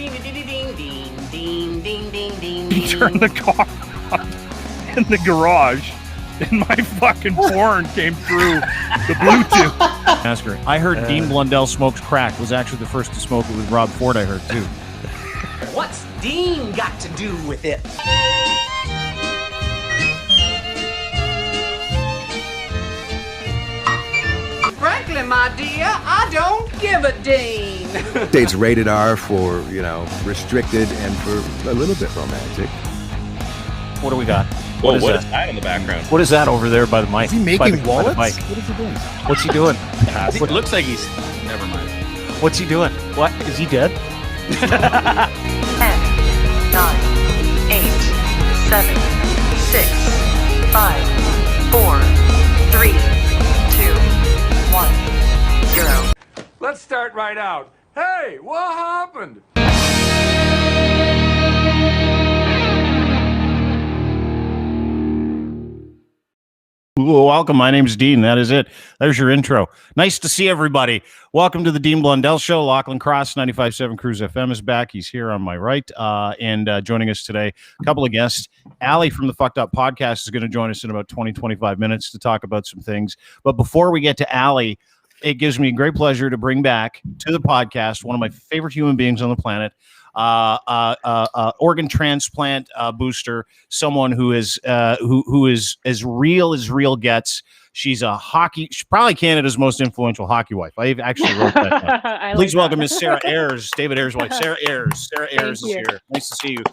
He turned the car on in the garage, and my fucking porn came through the Bluetooth. Ask her. I heard Dean Blundell smokes crack. Was actually the first to smoke it with Rob Ford, I heard, too. What's Dean got to do with it? Frankly, my dear, I don't give a Dean. It's rated R for, restricted and for a little bit romantic. What do we got? What is that in the background? What is that over there by the mic? Is he making wallets? What is he doing? What's he doing? It looks like he's... Never mind. What's he doing? What? Is he dead? 10, 9, 8, 7, 6, 5, 4, 3, 2, 1, 0. Let's start right out. Hey, what happened? Welcome. My name's Dean. That is it. There's your intro. Nice to see everybody. Welcome to the Dean Blundell Show. Lachlan Cross, 95.7 Cruise FM is back. He's here on my right. And joining us today, a couple of guests. Allie from the Fuked Up podcast is going to join us in about 20, 25 minutes to talk about some things. But before we get to Allie, it gives me great pleasure to bring back to the podcast one of my favorite human beings on the planet, organ transplant booster, someone who is as real gets. She's she's probably Canada's most influential hockey wife. I actually wrote that down. Please welcome Miss Sarah Ayres, David Ayres' wife. Sarah Ayres. Sarah Ayres is here. Nice to see you.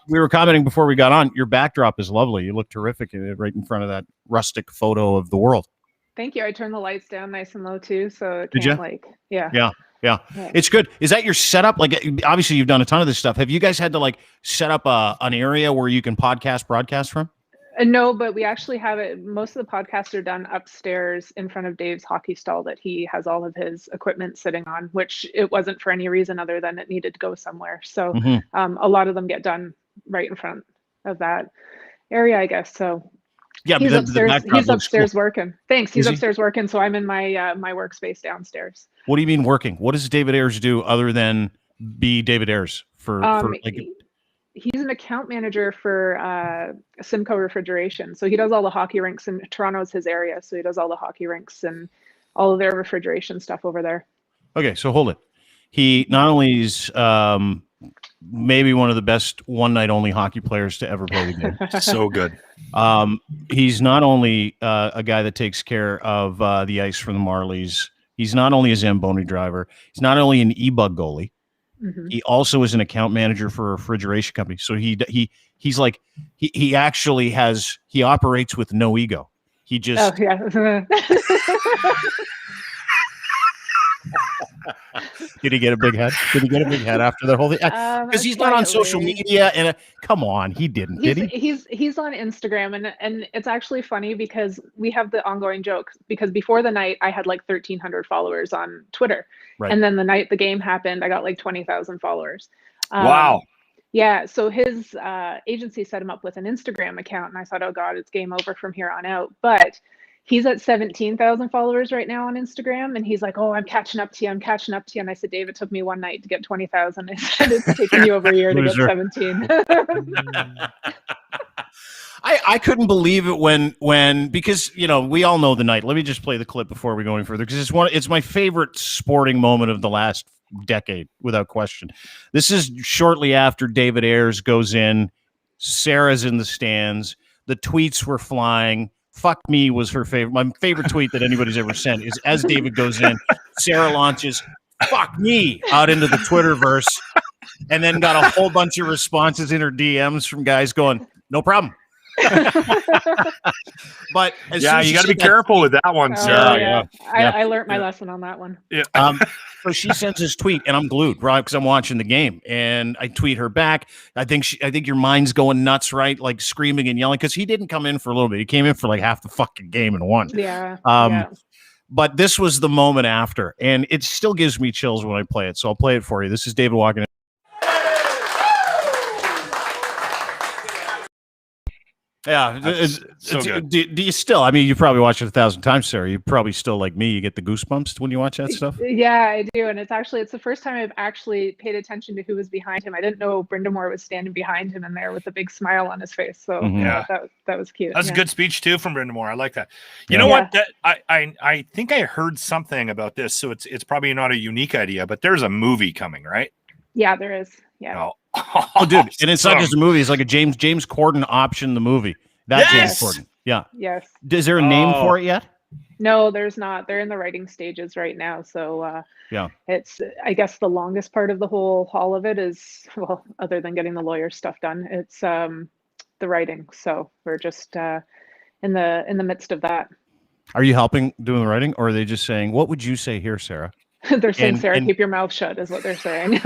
We were commenting before we got on. Your backdrop is lovely. You look terrific right in front of that rustic photo of the world. Thank you. I turned the lights down nice and low too, so it Did you? Yeah. It's good. Is that your setup? Like, obviously you've done a ton of this stuff. Have you guys had to set up an area where you can broadcast from? No, but we actually have it. Most of the podcasts are done upstairs in front of Dave's hockey stall that he has all of his equipment sitting on, which it wasn't for any reason other than it needed to go somewhere. So a lot of them get done right in front of that area, I guess. So yeah, he's upstairs. He's upstairs working. Thanks. He's upstairs working. So I'm in my my workspace downstairs. What do you mean working? What does David Ayres do other than be David Ayres? He's an account manager for Simcoe Refrigeration. So he does all the hockey rinks, and Toronto's his area. So he does all the hockey rinks and all of their refrigeration stuff over there. Okay, so hold it. He not only is maybe one of the best one-night-only hockey players to ever play the game. So good. He's not only a guy that takes care of the ice for the Marlies. He's not only a Zamboni driver. He's not only an e-bug goalie. Mm-hmm. He also is an account manager for a refrigeration company. So he's like he actually he operates with no ego. He just Did he get a big head? Did he get a big head after the whole thing? Because he's not on social media. And come on, he didn't, did he? He's on Instagram, and it's actually funny because we have the ongoing joke because before the night I had 1,300 followers on Twitter, right. And then the night the game happened, I got 20,000 followers. Wow. Yeah, so his agency set him up with an Instagram account, and I thought, oh God, it's game over from here on out. But he's at 17,000 followers right now on Instagram. And he's like, oh, I'm catching up to you. And I said, Dave, it took me one night to get 20,000. I said, it's taken you over a year to get 17. I couldn't believe it when because, we all know the night. Let me just play the clip before we go any further, because it's my favorite sporting moment of the last decade, without question. This is shortly after David Ayres goes in. Sarah's in the stands. The tweets were flying. Fuck me was her favorite. My favorite tweet that anybody's ever sent is as David goes in, Sarah launches "fuck me" out into the Twitterverse, and then got a whole bunch of responses in her DMs from guys going, "No problem." But you got to be careful with that one, Sarah. I learned my lesson on that one. Yeah. So she sends this tweet, and I'm glued, right? Because I'm watching the game, and I tweet her back. I think your mind's going nuts, right? Like screaming and yelling, because he didn't come in for a little bit. He came in for half the fucking game and won. Yeah. But this was the moment after, and it still gives me chills when I play it. So I'll play it for you. This is David walking in. Yeah. so good. Do you still? I mean, you probably watched it 1,000 times, Sarah. You probably still, like me, you get the goosebumps when you watch that stuff. Yeah, I do. And it's the first time I've actually paid attention to who was behind him. I didn't know Brindamore was standing behind him in there with a big smile on his face. So Mhm. that was cute. That's yeah. a good speech too from Brindamore. I like that. You Yeah. know Yeah. what? I think I heard something about this. So it's probably not a unique idea, but there's a movie coming, right? Yeah, there is. Yeah. Oh, dude. And it's not just a movie. It's like a James Corden option the movie. That Yes! James Corden. Yeah. Yes. Is there a name for it yet? No, there's not. They're in the writing stages right now. So Yeah. it's, I guess the longest part of all of it is, well, other than getting the lawyer stuff done, it's the writing. So we're just in the midst of that. Are you helping doing the writing, or are they just saying, what would you say here, Sarah? They're saying, Sarah, and- keep your mouth shut, is what they're saying.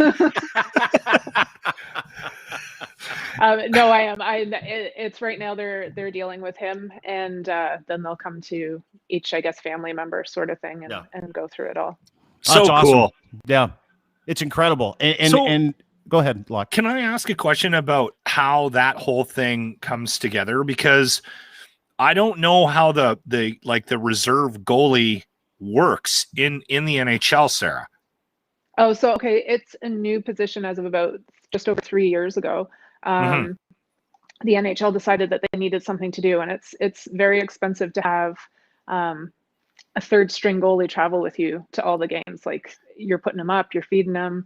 No, I am. It's right now. They're dealing with him, and then they'll come to each, I guess, family member sort of thing, and go through it all. So That's awesome. cool. Yeah. It's incredible. So- And go ahead, Locke. Can I ask a question about how that whole thing comes together? Because I don't know how the reserve goalie works in the NHL, Sarah. Oh, so okay, it's a new position as of about just over 3 years ago. The NHL decided that they needed something to do, and it's very expensive to have a third string goalie travel with you to all the games. Like, you're putting them up, you're feeding them,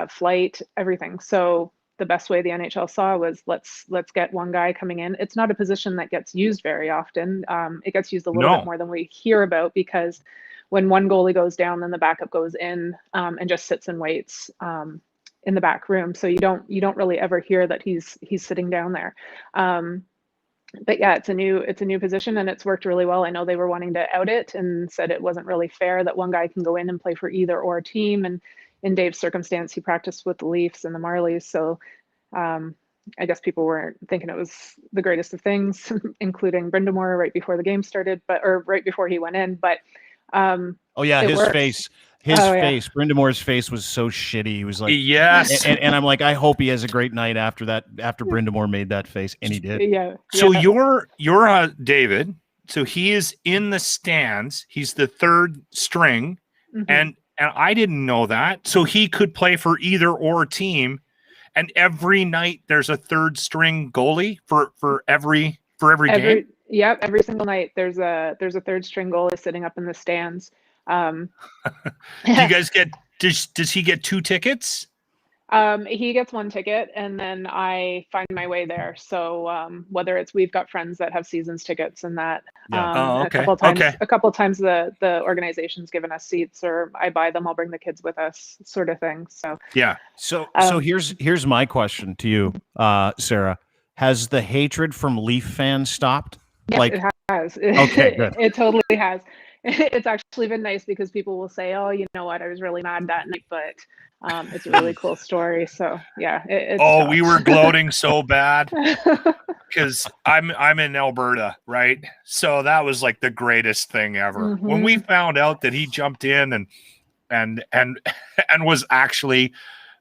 flight, everything. So the best way the NHL saw was let's get one guy coming in. It's not a position that gets used very often. It gets used a little bit more than we hear about, because when one goalie goes down, then the backup goes in and just sits and waits in the back room. So you don't really ever hear that he's sitting down there. But yeah, it's a new position, and it's worked really well. I know they were wanting to out it and said it wasn't really fair that one guy can go in and play for either or team. And in Dave's circumstance, he practiced with the Leafs and the Marlies. So I guess people weren't thinking it was the greatest of things, including Brindamore right before the game started, or right before he went in. But oh yeah, his worked. face. Yeah. Brindamore's face was so shitty. He was like, yes. And I'm like, I hope he has a great night after Brindamore made that face, and he did. Yeah. So you're David. So he is in the stands. He's the third string, and I didn't know that. So he could play for either or team, and every night there's a third string goalie for every game. Yep, every single night there's a third string goalie sitting up in the stands. Do you guys get? Does he get 2 tickets? He gets 1 ticket, and then I find my way there. So whether it's, we've got friends that have seasons tickets, and that a couple of times the organization's given us seats, or I buy them, I'll bring the kids with us, sort of thing. So yeah. So here's my question to you, Sarah. Has the hatred from Leaf fans stopped? Yes, like, it has. Okay, good. It totally has. It's actually been nice, because people will say, "Oh, you know what? I was really mad that night," but it's a really cool story. So yeah. We were gloating so bad because I'm in Alberta, right? So that was like the greatest thing ever. When we found out that he jumped in and was actually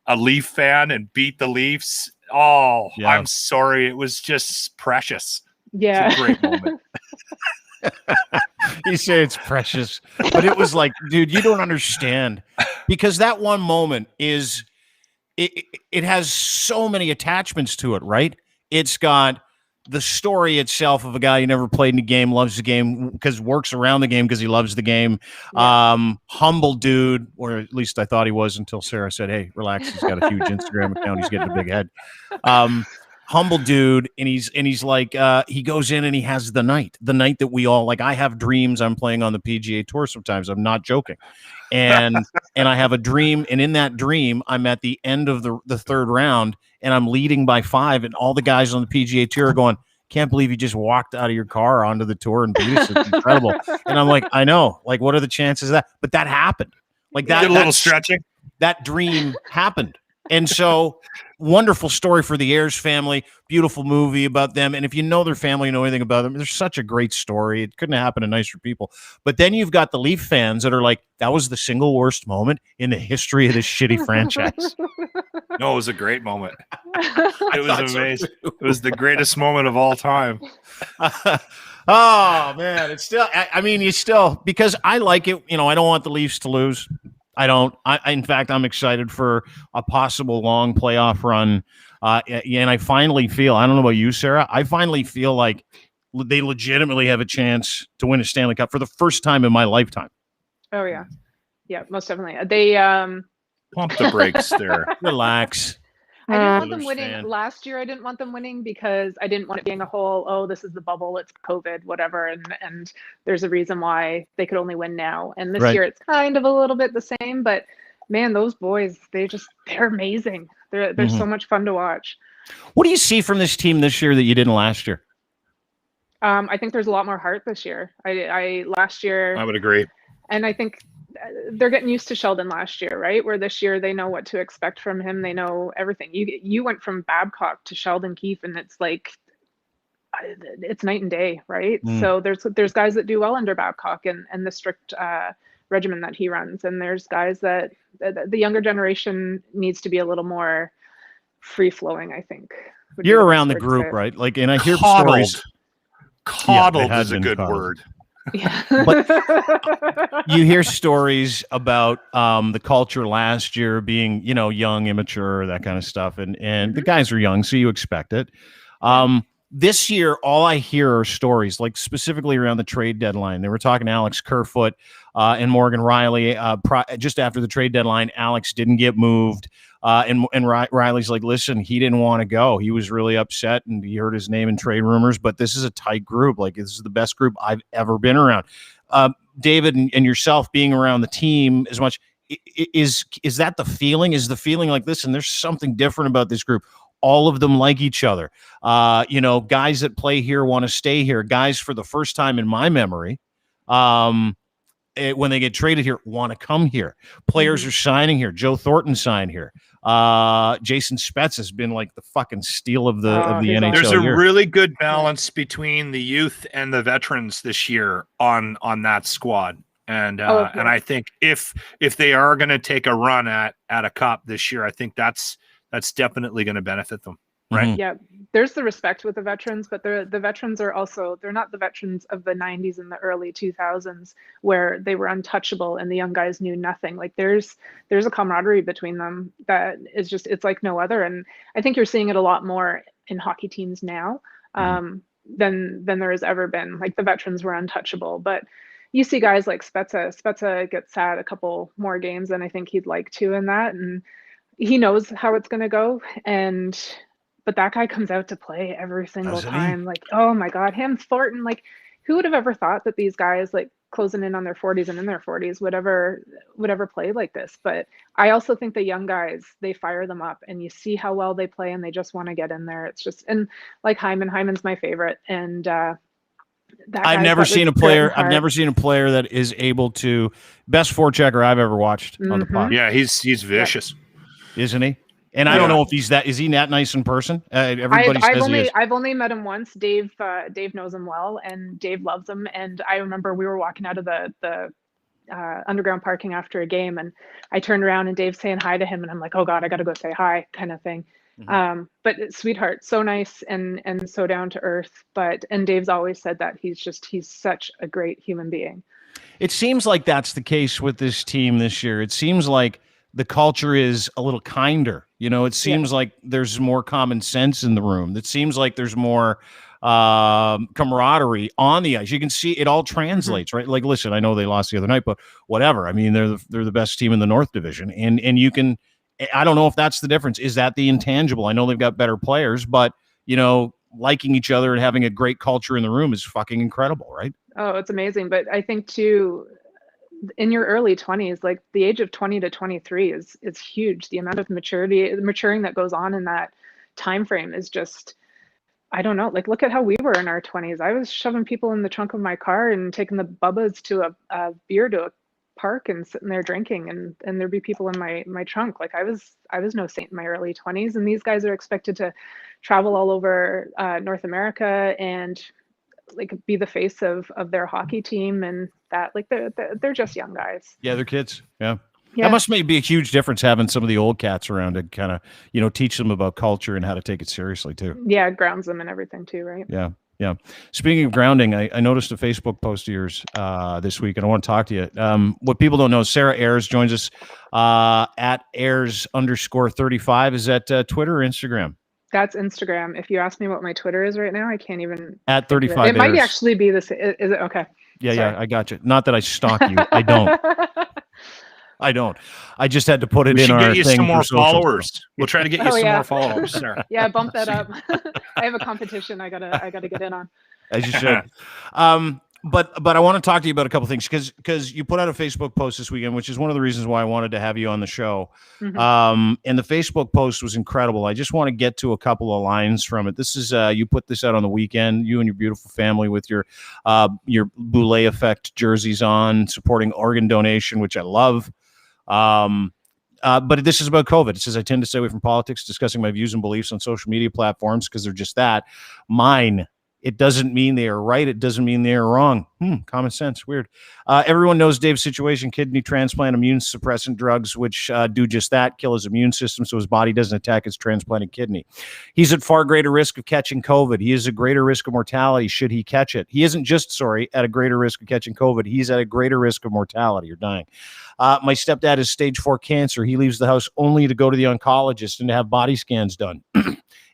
a Leaf fan and beat the Leafs. Oh, yeah. I'm sorry. It was just precious. Yeah. It's a great moment. You say it's precious, but it was like, dude, you don't understand, because that one moment is it has so many attachments to it, right? It's got the story itself of a guy who never played in a game, loves the game because works around the game because he loves the game. Yeah. Humble dude, or at least I thought he was, until Sarah said, "Hey, relax. He's got a huge Instagram account. He's getting a big head." Humble dude, and he's like, he goes in and he has the night that we all like. I have dreams. I'm playing on the PGA Tour sometimes. I'm not joking, and I have a dream, and in that dream, I'm at the end of the third round, and I'm leading by 5, and all the guys on the PGA Tour are going, "Can't believe you just walked out of your car onto the tour and beat us. It's incredible." And I'm like, I know. Like, what are the chances of that? But that happened. Like that. Did a little stretching. That dream happened. And so, wonderful story for the Ayres family. Beautiful movie about them. And if you know their family, know anything about them, there's such a great story. It couldn't happen to nicer people. But then you've got the Leaf fans that are like, that was the single worst moment in the history of this shitty franchise. No, it was a great moment. It was amazing. It was the greatest moment of all time. Oh man, it's still. I mean, you still, because I like it. You know, I don't want the Leafs to lose. I don't. In fact, I'm excited for a possible long playoff run. And I finally feel. I don't know about you, Sarah. I finally feel like they legitimately have a chance to win a Stanley Cup for the first time in my lifetime. Oh yeah, yeah, most definitely. They Pump the brakes there. Relax. I didn't want them Oilers winning fan. last year. I didn't want them winning because I didn't want it being a whole, oh, this is the bubble, it's COVID, whatever. And there's a reason why they could only win now. And this Right. year it's kind of a little bit the same, but man, those boys, they're amazing. They're so much fun to watch. What do you see from this team this year that you didn't last year? I think there's a lot more heart this year. I last year, I would agree. and I think they're getting used to Sheldon last year, right? Where this year they know what to expect from him. They know everything. You went from Babcock to Sheldon Keefe, and it's like it's night and day, right? So there's guys that do well under Babcock and the strict regimen that he runs, and there's guys that the younger generation needs to be a little more free flowing. I think You're around the group, right? Like, and I hear stories. Coddled Yeah, is a good word. Yeah. You hear stories about the culture last year being, you know, young, immature, that kind of stuff, and the guys are young, so you expect it. This year, all I hear are stories, like specifically around the trade deadline. They were talking to Alex Kerfoot and Morgan Riley just after the trade deadline. Alex didn't get moved, and Riley's like, listen, he didn't want to go. He was really upset, and he heard his name in trade rumors. But this is a tight group. Like, this is the best group I've ever been around. David and yourself being around the team as much, is that the feeling? Is the feeling like this? And there's something different about this group. All of them like each other. You know, guys that play here want to stay here. Guys, for the first time in my memory, when they get traded here, want to come here. Players are signing here. Joe Thornton signed here. Jason Spetz has been like the fucking steal of the NHL. There's a really good balance between the youth and the veterans this year on that squad. And and I think if they are going to take a run at a cup this year, I think that's definitely going to benefit them, right? Yeah, there's the respect with the veterans, but the veterans are also, they're not the veterans of the 90s and the early 2000s where they were untouchable and the young guys knew nothing. Like there's a camaraderie between them that is just, it's like no other. And I think you're seeing it a lot more in hockey teams now than there has ever been. Like the veterans were untouchable, but you see guys like Spezza gets sad a couple more games than I think he'd like to in that, and he knows how it's going to go. But that guy comes out to play every single time. Like, oh my God, him, Thornton, like who would have ever thought that these guys like closing in on their 40s and in their 40s would ever play like this? But I also think the young guys, they fire them up and you see how well they play and they just want to get in there. It's just, and like Hyman's my favorite. And, I've never seen a player that is able to, best forechecker I've ever watched on the puck. Yeah, he's vicious. Isn't he? And I don't know if is he that nice in person? Everybody says he is. I've only met him once. Dave knows him well, and Dave loves him. And I remember we were walking out of the underground parking after a game, and I turned around and Dave's saying hi to him, and I'm like, oh God, I got to go say hi, kind of thing. But sweetheart, so nice and so down to earth. And Dave's always said that he's such a great human being. It seems like that's the case with this team this year. It seems like the culture is a little kinder. You know, it seems like there's more common sense in the room. It seems like there's more camaraderie on the ice. You can see it all translates, right? Like, listen, I know they lost the other night, but whatever. I mean, they're the best team in the North Division, and you can. I don't know if that's the difference. Is that the intangible? I know they've got better players, but you know, liking each other and having a great culture in the room is fucking incredible, right? Oh, it's amazing. But I think too, in your early 20s, like the age of 20 to 23 is huge. The amount of maturing that goes on in that time frame is just, I don't know, like look at how we were in our 20s. I was shoving people in the trunk of my car and taking the bubbas to a beer to a park and sitting there drinking, and there'd be people in my trunk. Like I was no saint in my early 20s, and these guys are expected to travel all over North America and like be the face of their hockey team, and that like they're just young guys. Yeah, they're kids. Yeah. That must be a huge difference having some of the old cats around to kind of, teach them about culture and how to take it seriously too. Yeah, it grounds them and everything too, right? Yeah. Yeah. Speaking of grounding, I noticed a Facebook post of yours this week, and I want to talk to you. What people don't know is Sarah Ayres joins us at Ayres_35. Is that Twitter or Instagram? That's Instagram. If you ask me what my Twitter is right now, I can't even. At 35. It might actually be this. Is it okay? Yeah, Sorry. yeah, I got you. Not that I stalk you. I don't. I just had to put it in our get you thing some more for social. Followers. We'll try to get you some more followers, Sarah. Yeah, bump that up. I have a competition. I gotta get in on. As you should. But I want to talk to you about a couple things because you put out a Facebook post this weekend, which is one of the reasons why I wanted to have you on the show. And the Facebook post was incredible. I just want to get to a couple of lines from it. This is you put this out on the weekend, you and your beautiful family with your Boulay Effect jerseys on, supporting organ donation, which I love. But this is about COVID. It says, I tend to stay away from politics, discussing my views and beliefs on social media platforms because they're just that. Mine. It doesn't mean they are right. It doesn't mean they are wrong. Common sense. Weird. Everyone knows Dave's situation, kidney transplant, immune suppressant drugs, which do just that, kill his immune system so his body doesn't attack his transplanted kidney. He's at far greater risk of catching COVID. He is at greater risk of mortality should he catch it. He isn't just, at a greater risk of catching COVID. He's at a greater risk of mortality or dying. My stepdad has stage 4 cancer. He leaves the house only to go to the oncologist and to have body scans done.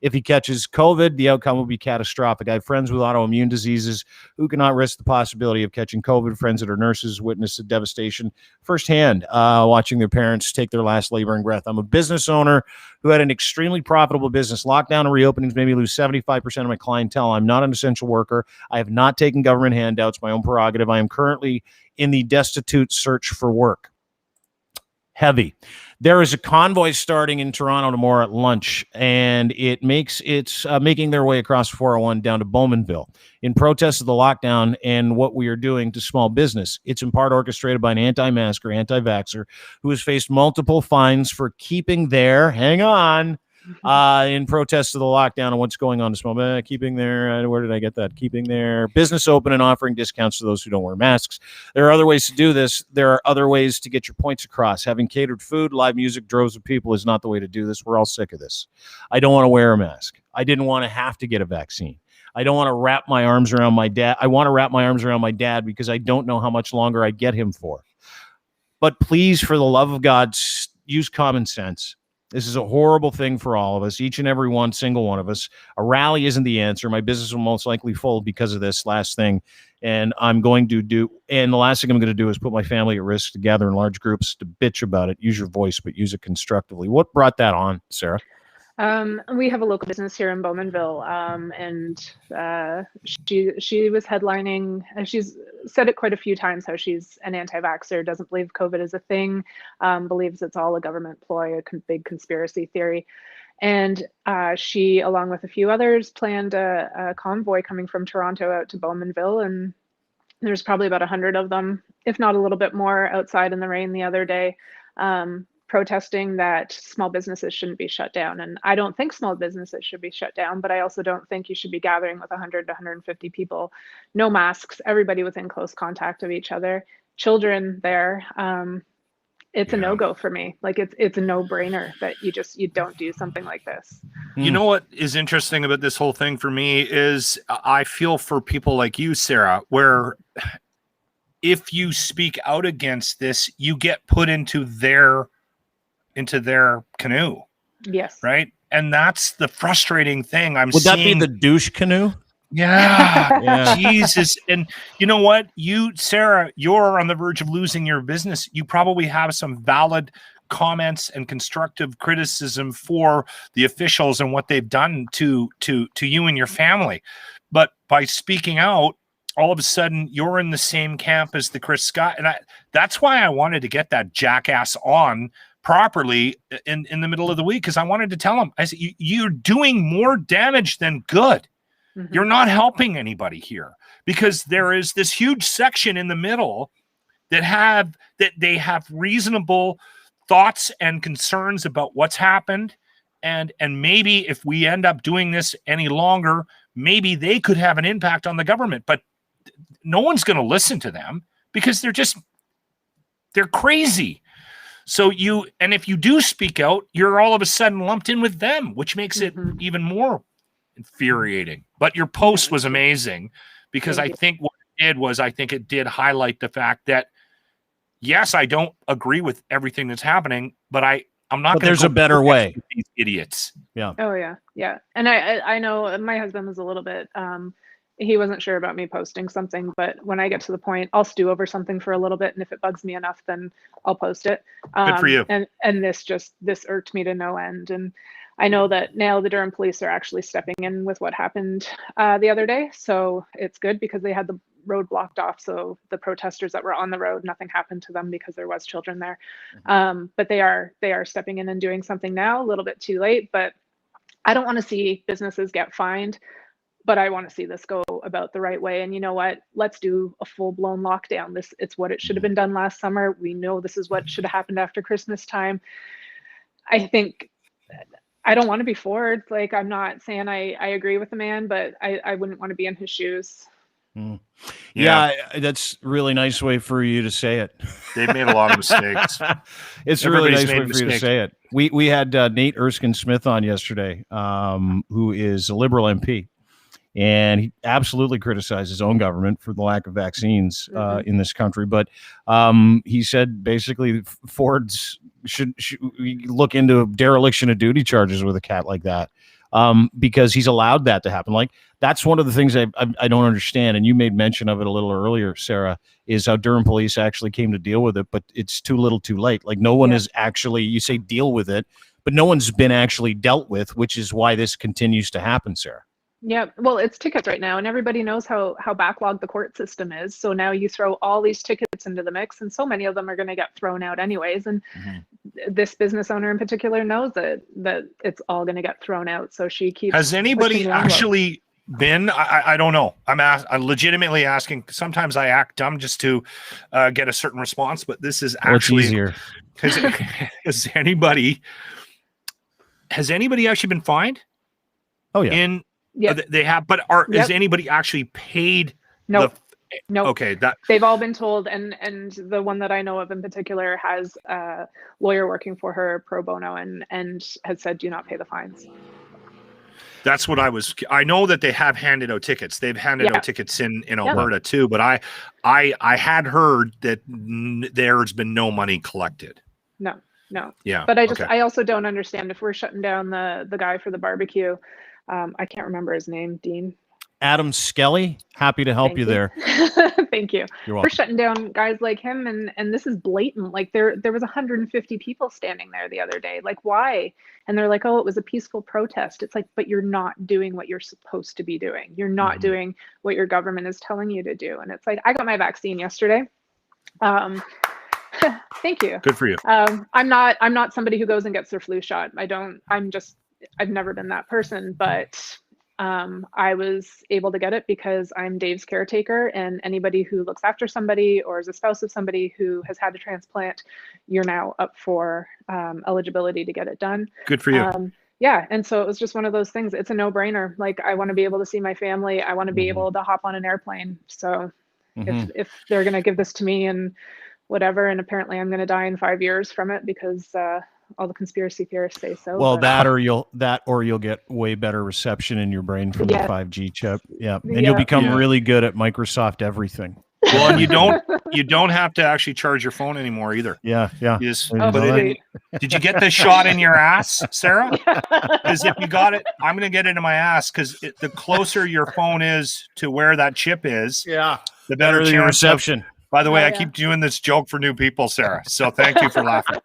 If he catches COVID, the outcome will be catastrophic. I have friends with autoimmune diseases who cannot risk the possibility of catching COVID. Friends that are nurses witness the devastation firsthand, watching their parents take their last laboring breath. I'm a business owner who had an extremely profitable business. Lockdown and reopenings made me lose 75% of my clientele. I'm not an essential worker. I have not taken government handouts, my own prerogative. I am currently in the destitute search for work. Heavy. There is a convoy starting in Toronto tomorrow at lunch, and it's making their way across 401 down to Bowmanville in protest of the lockdown and what we are doing to small business. It's in part orchestrated by an anti-masker, anti-vaxxer who has faced multiple fines for keeping their, in protest of the lockdown and what's going on to small keeping their, where did I get that? Keeping their business open and offering discounts to those who don't wear masks. There are other ways to do this. There are other ways to get your points across. Having catered food, live music, droves of people is not the way to do this. We're all sick of this. I don't want to wear a mask. I didn't want to have to get a vaccine. I don't want to wrap my arms around my dad. I want to wrap my arms around my dad because I don't know how much longer I get him for. But please, for the love of God, use common sense. This is a horrible thing for all of us, each and every single one of us. A rally isn't the answer. My business will most likely fold because of this last thing. And the last thing I'm going to do is put my family at risk to gather in large groups to bitch about it. Use your voice, but use it constructively. What brought that on, Sarah? We have a local business here in Bowmanville, and she was headlining, and she's said it quite a few times how she's an anti-vaxxer, doesn't believe COVID is a thing, believes it's all a government ploy, a big conspiracy theory. And she, along with a few others, planned a convoy coming from Toronto out to Bowmanville, and there's probably about 100 of them, if not a little bit more, outside in the rain the other day, protesting that small businesses shouldn't be shut down. And I don't think small businesses should be shut down, but I also don't think you should be gathering with 100 to 150 people, no masks, everybody within close contact of each other, children there. It's a no-go for me. Like it's a no-brainer that you don't do something like this. You know what is interesting about this whole thing for me is I feel for people like you, Sarah, where if you speak out against this, you get put into their canoe. Yes. Right. And that's the frustrating thing. Would that be the douche canoe? Yeah. Jesus. And you know what? Sarah, you're on the verge of losing your business. You probably have some valid comments and constructive criticism for the officials and what they've done to you and your family. But by speaking out, all of a sudden you're in the same camp as the Chris Scott. And that's why I wanted to get that jackass on properly in the middle of the week, because I wanted to tell him, I said, you're doing more damage than good. Mm-hmm. You're not helping anybody here, because there is this huge section in the middle that they have reasonable thoughts and concerns about what's happened. And maybe if we end up doing this any longer, maybe they could have an impact on the government, but no one's going to listen to them because they're crazy. So if you do speak out, you're all of a sudden lumped in with them, which makes it even more infuriating. But your post was amazing because I think what it did was it did highlight the fact that, yes, I don't agree with everything that's happening, but I'm not. But there's a better way. These idiots. Yeah. Oh yeah, yeah. And I know my husband was a little bit. He wasn't sure about me posting something, but when I get to the point, I'll stew over something for a little bit, and if it bugs me enough, then I'll post it. Good for you. And this irked me to no end. And I know that now the Durham police are actually stepping in with what happened the other day, so it's good because they had the road blocked off, so the protesters that were on the road, nothing happened to them because there was children there. But they are stepping in and doing something now, a little bit too late. But I don't want to see businesses get fined, but I want to see this go about the right way. And you know what? Let's do a full-blown lockdown. It's what it should have been done last summer. We know this is what should have happened after Christmas time. I think I don't want to be Ford. Like, I'm not saying I agree with the man, but I wouldn't want to be in his shoes. Yeah, that's a really nice way for you to say it. They've made a lot of mistakes. It's a really nice way for you to say it. We had Nate Erskine Smith on yesterday, who is a Liberal MP. And he absolutely criticized his own government for the lack of vaccines in this country. But he said basically Ford's should look into dereliction of duty charges with a cat like that because he's allowed that to happen. Like, that's one of the things I don't understand. And you made mention of it a little earlier, Sarah, is how Durham police actually came to deal with it. But it's too little too late. Like, no one is actually, you say deal with it, but no one's been actually dealt with, which is why this continues to happen, Sarah. Yeah, well, it's tickets right now, and everybody knows how backlogged the court system is. So now you throw all these tickets into the mix, and so many of them are going to get thrown out anyways. And this business owner in particular knows that it's all going to get thrown out. So she keeps. Has anybody actually been? I don't know. I'm legitimately asking. Sometimes I act dumb just to get a certain response, but this is actually easier. Has anybody actually been fined? Oh yeah. Yeah, they have, but is anybody actually paid? No, no. Okay, that they've all been told, and the one that I know of in particular has a lawyer working for her pro bono, and has said, do not pay the fines. That's what I know that they have handed out tickets. They've handed out tickets in Alberta too, but I had heard that there's been no money collected. No. Yeah, but I also don't understand if we're shutting down the guy for the barbecue. I can't remember his name, Dean. Adam Skelly, happy to help you there. Thank you. You're welcome. We're shutting down guys like him, and this is blatant. Like, there was 150 people standing there the other day. Like, why? And they're like, oh, it was a peaceful protest. It's like, but you're not doing what you're supposed to be doing. You're not doing what your government is telling you to do. And it's like, I got my vaccine yesterday. Thank you. Good for you. I'm not somebody who goes and gets their flu shot. I've never been that person, but I was able to get it because I'm Dave's caretaker, and anybody who looks after somebody or is a spouse of somebody who has had a transplant, you're now up for eligibility to get it done. Good for you. Yeah, and so it was just one of those things. It's a no-brainer. Like, I want to be able to see my family. I want to be able to hop on an airplane. So if they're going to give this to me and whatever, and apparently I'm going to die in 5 years from it because all the conspiracy theorists say so. Well, that or you'll get way better reception in your brain from the 5G chip. Yeah, and you'll become really good at Microsoft everything. Well, and you don't have to actually charge your phone anymore either. Yeah. You just put it in. Did you get the shot in your ass, Sarah? Because if you got it, I'm going to get it in my ass because the closer your phone is to where that chip is, the better your reception. By the way, I keep doing this joke for new people, Sarah. So thank you for laughing.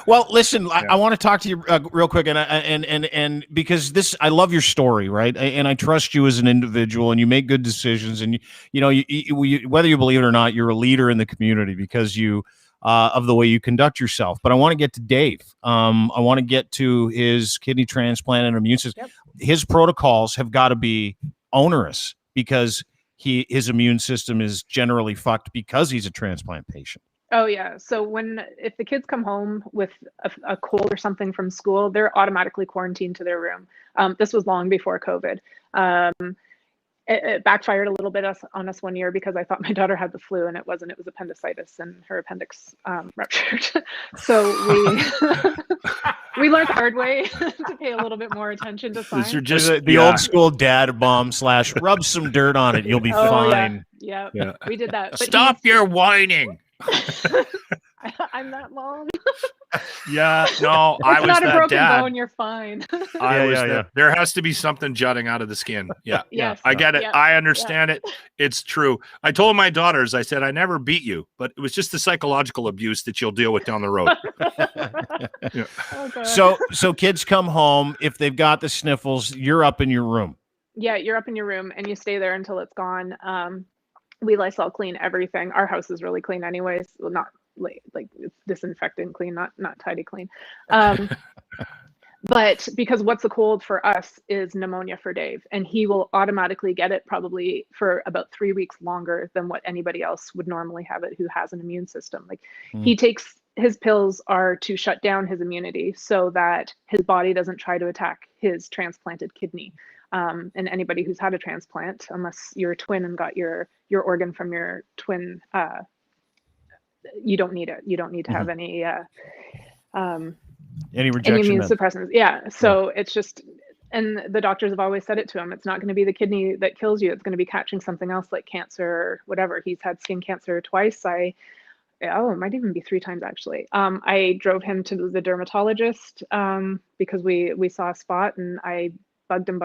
Well, listen, I want to talk to you real quick, and because I love your story, right? And I trust you as an individual, and you make good decisions, and you whether you believe it or not, you're a leader in the community because of the way you conduct yourself. But I want to get to Dave. I want to get to his kidney transplant and immune system. His protocols have got to be onerous because his immune system is generally fucked because he's a transplant patient. Oh yeah. So if the kids come home with a cold or something from school, they're automatically quarantined to their room. This was long before COVID. it backfired a little bit on us one year because I thought my daughter had the flu and it wasn't. It was appendicitis and her appendix ruptured. So we learned the hard way to pay a little bit more attention to science. These are just the old school dad bomb / rub some dirt on it. You'll be fine. Yeah, we did that. But Stop your whining. I'm that mom. Yeah, no, I was not a that broken dad. bone. You're fine. There has to be something jutting out of the skin. Yeah, Yes. I get it. Yeah. I understand it. It's true. I told my daughters, I said, I never beat you, but it was just the psychological abuse that you'll deal with down the road. Yeah. Oh, God. So kids come home. If they've got the sniffles, you're up in your room. Yeah, you're up in your room and you stay there until it's gone. We Lysol clean everything. Our house is really clean anyways. Well, not like it's disinfectant clean, not tidy clean. But because what's the cold for us is pneumonia for Dave, and he will automatically get it probably for about 3 weeks longer than what anybody else would normally have it who has an immune system. Like he takes his pills are to shut down his immunity so that his body doesn't try to attack his transplanted kidney. And anybody who's had a transplant, unless you're a twin and got your organ from your twin, you don't need it. You don't need to have any rejection, any immune suppressants. Yeah. So it's just, and the doctors have always said it to him. It's not going to be the kidney that kills you. It's going to be catching something else like cancer or whatever. He's had skin cancer twice. It might even be 3 times actually. I drove him to the dermatologist because we saw a spot, and I bugged him,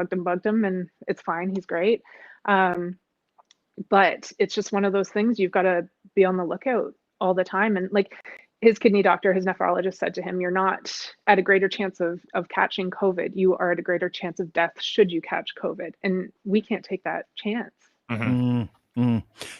and it's fine. He's great. But it's just one of those things you've got to be on the lookout all the time. And like his kidney doctor, his nephrologist said to him, you're not at a greater chance of catching COVID. You are at a greater chance of death should you catch COVID. And we can't take that chance. And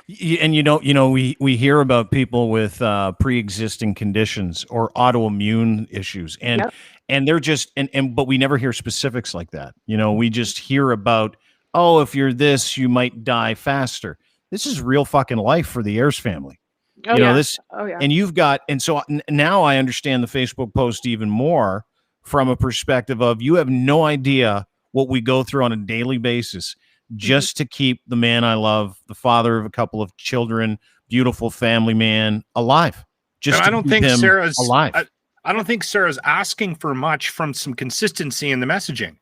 we hear about people with pre-existing conditions or autoimmune issues, and they're just but we never hear specifics like that. We just hear about, oh, if you're this, you might die faster. This is real fucking life for the Ayres family. And you've got, and so now I understand the Facebook post even more from a perspective of you have no idea what we go through on a daily basis just to keep the man I love, the father of a couple of children, beautiful family man, alive. Just I don't think Sarah's alive. I don't think Sarah's asking for much from some consistency in the messaging,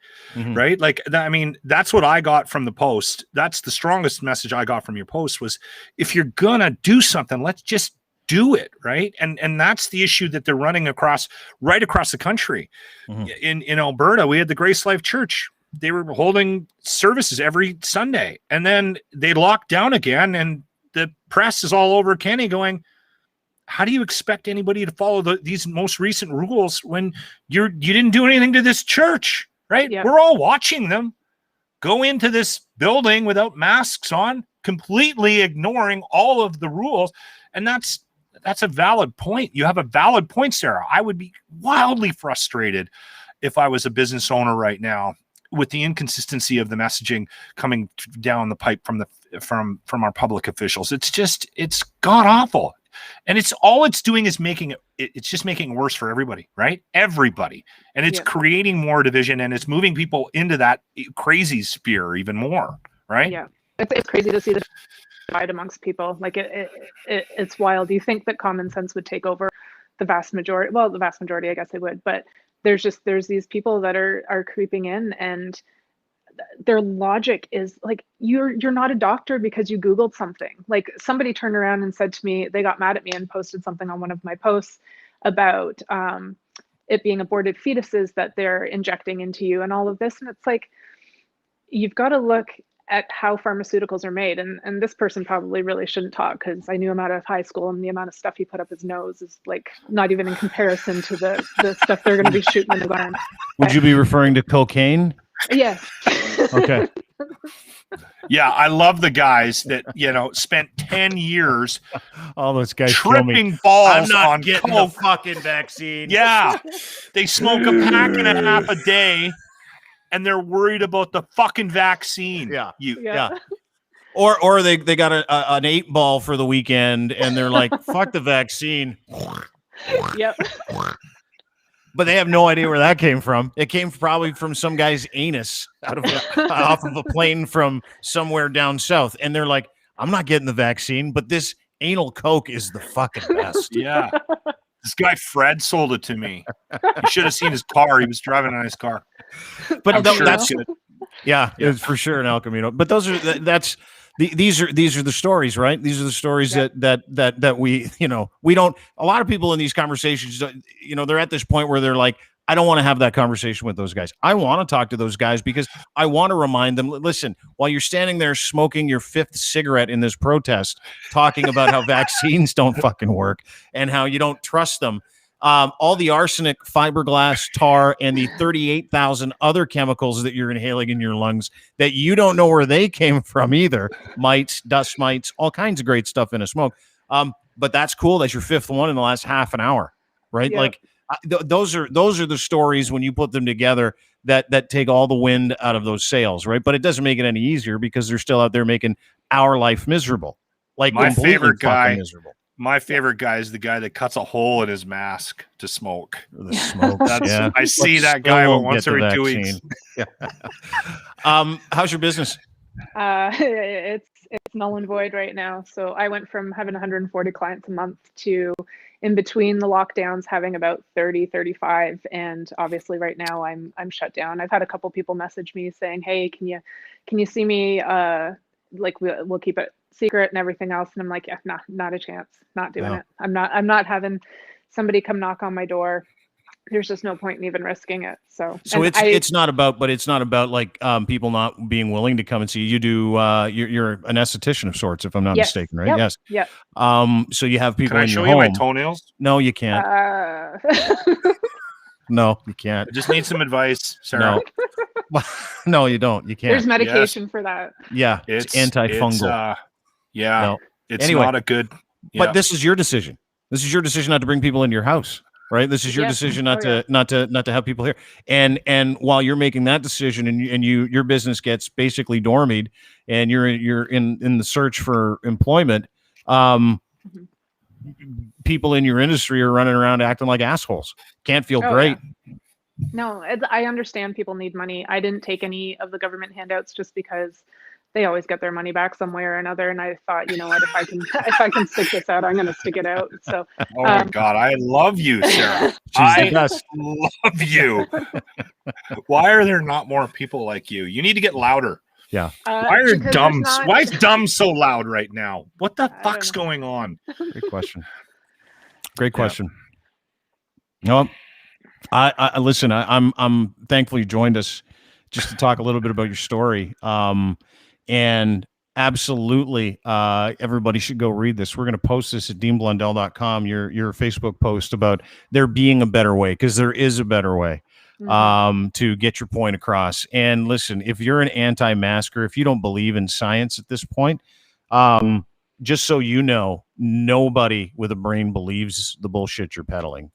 right? Like, I mean, that's what I got from the post. That's the strongest message I got from your post was, if you're gonna do something, let's just do it, right? And that's the issue that they're running right across the country. In Alberta, we had the Grace Life Church. They were holding services every Sunday, and then they locked down again, and the press is all over Kenny going, how do you expect anybody to follow these most recent rules when you didn't do anything to this church, right? Yep. We're all watching them go into this building without masks on, completely ignoring all of the rules. And that's a valid point. You have a valid point, Sarah. I would be wildly frustrated if I was a business owner right now with the inconsistency of the messaging coming down the pipe from our public officials. It's god awful. And it's doing is making it's just making it worse for everybody, right? Everybody. And it's creating more division, and it's moving people into that crazy sphere even more, right? Yeah. It's crazy to see the divide amongst people. Like it's wild. You think that common sense would take over the vast majority? Well, the vast majority, I guess it would, but there's these people that are creeping in, and their logic is like, you're not a doctor because you Googled something. Like somebody turned around and said to me, they got mad at me and posted something on one of my posts about it being aborted fetuses that they're injecting into you and all of this. And it's like, you've got to look at how pharmaceuticals are made. And this person probably really shouldn't talk, because I knew him out of high school, and the amount of stuff he put up his nose is like not even in comparison to the stuff they're going to be shooting in his arm. Would you be referring to cocaine? Yes. Okay. Yeah, I love the guys that spent 10 years all those guys tripping balls I'm not on getting coke. the fucking vaccine. Yeah, they smoke a pack and a half a day, and they're worried about the fucking vaccine. Yeah. Or they got an 8-ball for the weekend, and they're like, fuck the vaccine. Yep. but they have no idea where that came from. It came probably from some guy's anus off of a plane from somewhere down south. And they're like, I'm not getting the vaccine, but this anal coke is the fucking best. Yeah. This guy Fred sold it to me. You should have seen his car. He was driving a nice car. But That's good. Yeah, it's for sure an El Camino. But those are these are the stories, right? These are the stories that we, we don't. A lot of people in these conversations, they're at this point where they're like, I don't want to have that conversation with those guys. I want to talk to those guys because I want to remind them, listen, while you're standing there smoking your 5th cigarette in this protest, talking about how vaccines don't fucking work and how you don't trust them, all the arsenic, fiberglass, tar, and the 38,000 other chemicals that you're inhaling in your lungs that you don't know where they came from either, mites, dust mites, all kinds of great stuff in a smoke. But that's cool. That's your 5th one in the last half an hour, right? Yeah. Like, those are the stories when you put them together that take all the wind out of those sails, right? But it doesn't make it any easier because they're still out there making our life miserable. Like My favorite guy, miserable. My favorite guy is the guy that cuts a hole in his mask to smoke. The smoke. I see that guy once every 2 weeks. Yeah. How's your business? It's null and void right now. So I went from having 140 clients a month to, in between the lockdowns, having about 30, 35. And obviously right now I'm shut down. I've had a couple people message me saying, hey, can you see me? Like we'll keep it secret and everything else. And I'm like, yeah, nah, not a chance. Not doing it. I'm not having somebody come knock on my door. There's just no point in even risking it. So it's not about like people not being willing to come and see you. You do you're an esthetician of sorts, if I'm not mistaken, right? Yep. Yes. Yeah. So you have people Can I in show your you home. my toenails? No, you can't. No, you can't. I just need some advice, Sarah. No. No, you don't. You can't. There's medication for that. Yeah, it's antifungal. It's anyway, not a good. But this is your decision. This is your decision not to bring people into your house, right? This is your decision not to have people here. And while you're making that decision, and your business gets basically dormied, and you're in the search for employment, people in your industry are running around acting like assholes. Can't feel great. Yeah. No, I understand people need money. I didn't take any of the government handouts just because they always get their money back some way or another. And I thought, you know what, if I can stick this out, I'm going to stick it out. So, oh my God, I love you, Sarah. I love you. Why are there not more people like you? You need to get louder. Yeah. Why are dumb? Why is dumb so loud right now? What the fuck's going on? Great question. Great question. No, I listen. I'm thankful you joined us just to talk a little bit about your story. And absolutely, everybody should go read this. We're going to post this at deanblundell.com. Your Facebook post about there being a better way, because there is a better way. To get your point across. And listen, if you're an anti-masker, if you don't believe in science at this point, just so you know, nobody with a brain believes the bullshit you're peddling.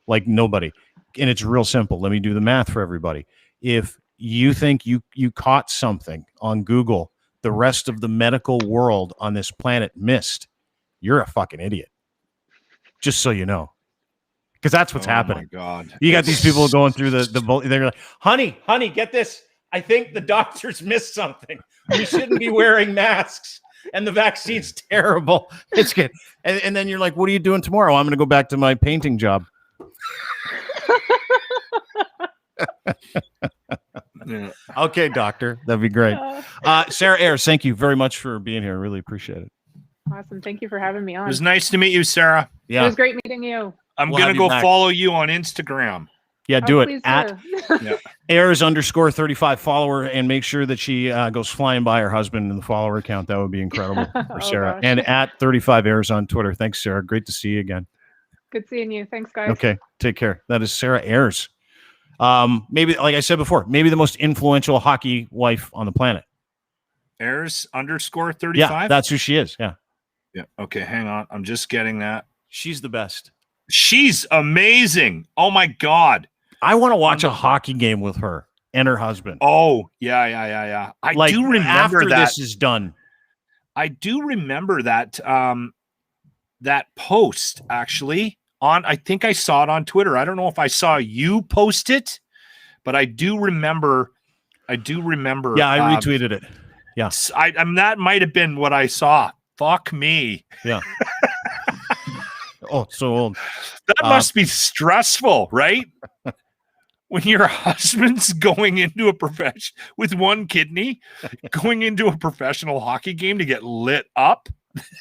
Like nobody. And it's real simple. Let me do the math for everybody. If you think you caught something on Google the rest of the medical world on this planet missed, you're a fucking idiot. Just so you know. Because that's what's happening. Oh my God. You got these people going through they're like, honey, get this. I think the doctors missed something. We shouldn't be wearing masks. And the vaccine's terrible. It's good. And then you're like, what are you doing tomorrow? I'm going to go back to my painting job. Okay, doctor. That'd be great. Sarah Ayres, thank you very much for being here. I really appreciate it. Awesome. Thank you for having me on. It was nice to meet you, Sarah. Yeah. It was great meeting you. I'm going to go follow you on Instagram. Yeah, do it at do. Ayres_35. Follow her and make sure that she goes flying by her husband in the follower account. That would be incredible for Sarah. Gosh. And at 35 Ayres on Twitter. Thanks, Sarah. Great to see you again. Good seeing you. Thanks, guys. Okay, take care. That is Sarah Ayres. Maybe, like I said before, maybe the most influential hockey wife on the planet. Ayres_35? Yeah, that's who she is. Yeah. Yeah. Okay, hang on. I'm just getting that. She's the best. She's amazing. Oh my God. I want to watch a hockey game with her and her husband. Oh, yeah. I do remember after that. This is done. I do remember that that post actually I think I saw it on Twitter. I don't know if I saw you post it, but I do remember. Yeah, I retweeted it. Yeah, that might have been what I saw. Fuck me. Yeah. Oh, so old. That must be stressful, right? When your husband's going into a profession with one kidney, going into a professional hockey game to get lit up.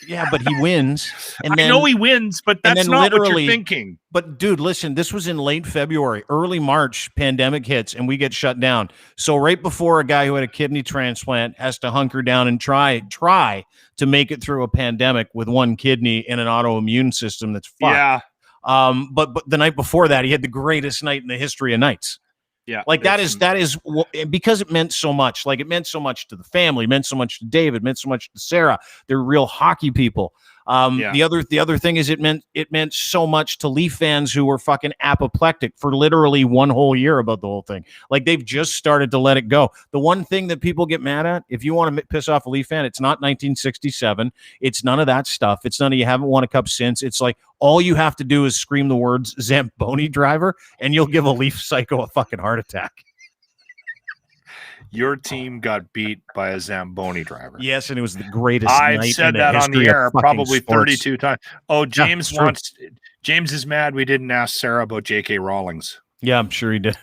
Yeah, but he wins. And I know he wins, but that's not what you're thinking. But dude, listen, this was in late February, early March, pandemic hits, and we get shut down. So right before a guy who had a kidney transplant has to hunker down and try to make it through a pandemic with one kidney and an autoimmune system that's fucked. Yeah. But the night before that, he had the greatest night in the history of nights. Yeah. That is because it meant so much. Like, it meant so much to the family, it meant so much to David, meant so much to Sarah. They're real hockey people. The other thing is it meant so much to Leaf fans who were fucking apoplectic for literally one whole year about the whole thing. Like, they've just started to let it go. The one thing that people get mad at, if you want to piss off a Leaf fan, it's not 1967. It's none of that stuff. It's none of you haven't won a cup since. It's like, all you have to do is scream the words Zamboni driver and you'll give a Leaf psycho a fucking heart attack. Your team got beat by a Zamboni driver. Yes, and it was the greatest I've night said in that the on the history air of fucking probably sports. 32 times. Oh, James Yeah, James is mad we didn't ask Sarah about J.K. Rowling's. Yeah, I'm sure he did.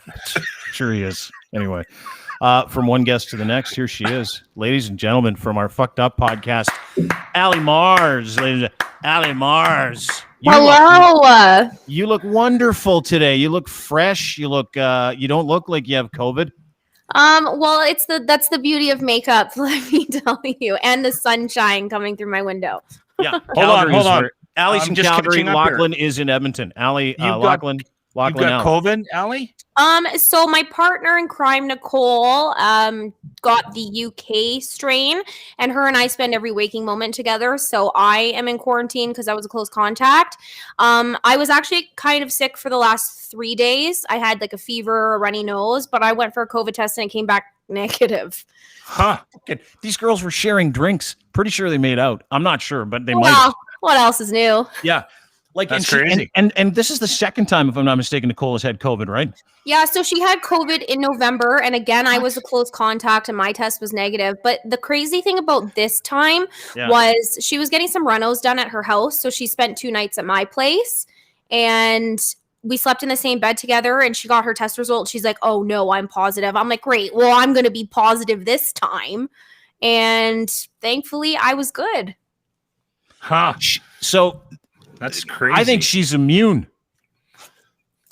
Sure he is. Anyway, from one guest to the next, here she is. Ladies and gentlemen, from our Fucked Up podcast, Allie Mars. Allie Mars. Hello. You look wonderful today. You look fresh. You look. You don't look like you have COVID. Well, that's the beauty of makeup, let me tell you, and the sunshine coming through my window. Yeah, hold on. Allie's in Calgary. Lachlan is in Edmonton. Allie, Lachlan. You got COVID, Allie? So my partner in crime, Nicole, got the UK strain, and her and I spend every waking moment together. So I am in quarantine because I was a close contact. I was actually kind of sick for the last 3 days. I had like a fever, a runny nose, but I went for a COVID test and it came back negative. Huh. These girls were sharing drinks. Pretty sure they made out. I'm not sure, but they might. What else is new? Yeah. Like, that's crazy. And this is the second time, if I'm not mistaken, Nicole has had COVID, right? Yeah, so she had COVID in November, and again, I was a close contact, and my test was negative. But the crazy thing about this time was she was getting some runos done at her house, so she spent 2 nights at my place, and we slept in the same bed together, and she got her test result. She's like, oh, no, I'm positive. I'm like, great. Well, I'm going to be positive this time. And thankfully, I was good. Huh. So that's crazy. I think she's immune.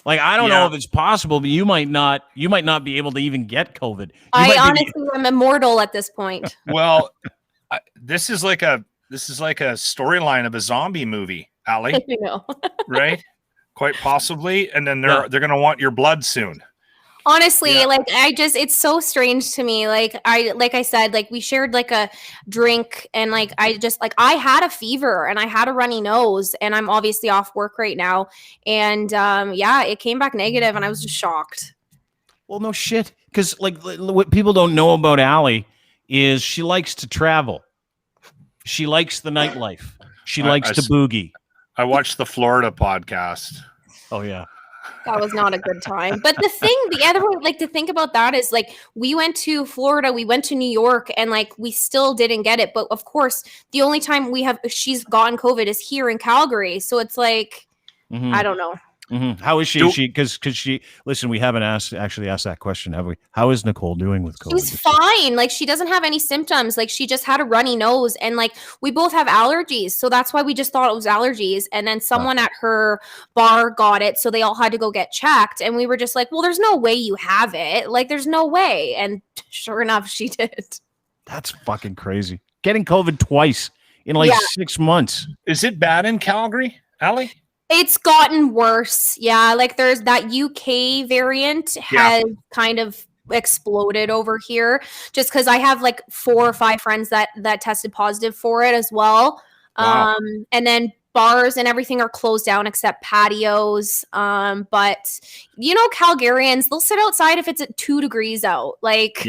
Like, I don't know if it's possible, but you might not be able to even get COVID. I honestly am immortal at this point. Well, this is like a storyline of a zombie movie, Allie. You know. Right? Quite possibly. And then they're going to want your blood soon. Honestly, it's so strange to me. Like I said, like we shared like a drink and like I had a fever and I had a runny nose and I'm obviously off work right now. And it came back negative and I was just shocked. Well, no shit. Because like what people don't know about Allie is she likes to travel. She likes the nightlife. She likes to boogie. I watched the Florida podcast. Oh, yeah. That was not a good time. But the other way, like to think about that is like we went to Florida, we went to New York, and like we still didn't get it. But of course, the only time she's gotten COVID is here in Calgary. So it's like, I don't know. Mm-hmm. How is she? Because listen, we haven't actually asked that question, have we? How is Nicole doing with COVID? She's fine. Like she doesn't have any symptoms. Like she just had a runny nose, and like we both have allergies, so that's why we just thought it was allergies. And then someone at her bar got it, so they all had to go get checked. And we were just like, well, there's no way you have it. Like there's no way. And sure enough, she did. That's fucking crazy. Getting COVID twice in like 6 months. Is it bad in Calgary, Allie? It's gotten worse. Yeah, like there's that UK variant has kind of exploded over here just because I have like 4 or 5 friends that tested positive for it as well. Wow. And then bars and everything are closed down except patios. But you know, Calgarians, they'll sit outside if it's at 2 degrees out. Like,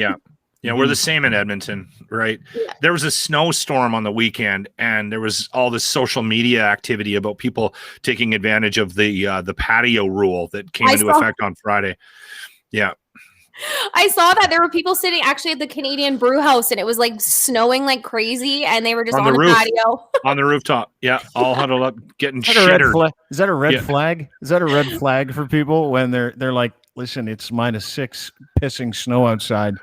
Yeah, we're the same in Edmonton, right? Yeah. There was a snowstorm on the weekend, and there was all this social media activity about people taking advantage of the patio rule that came into effect on Friday. Yeah. I saw that there were people sitting actually at the Canadian Brew House, and it was like snowing like crazy, and they were just on the roof, patio. on the rooftop. Yeah, all huddled up, getting Is that a red shittered. flag? Is that a red flag? Is that a red flag for people when they're like, listen, it's -6, pissing snow outside.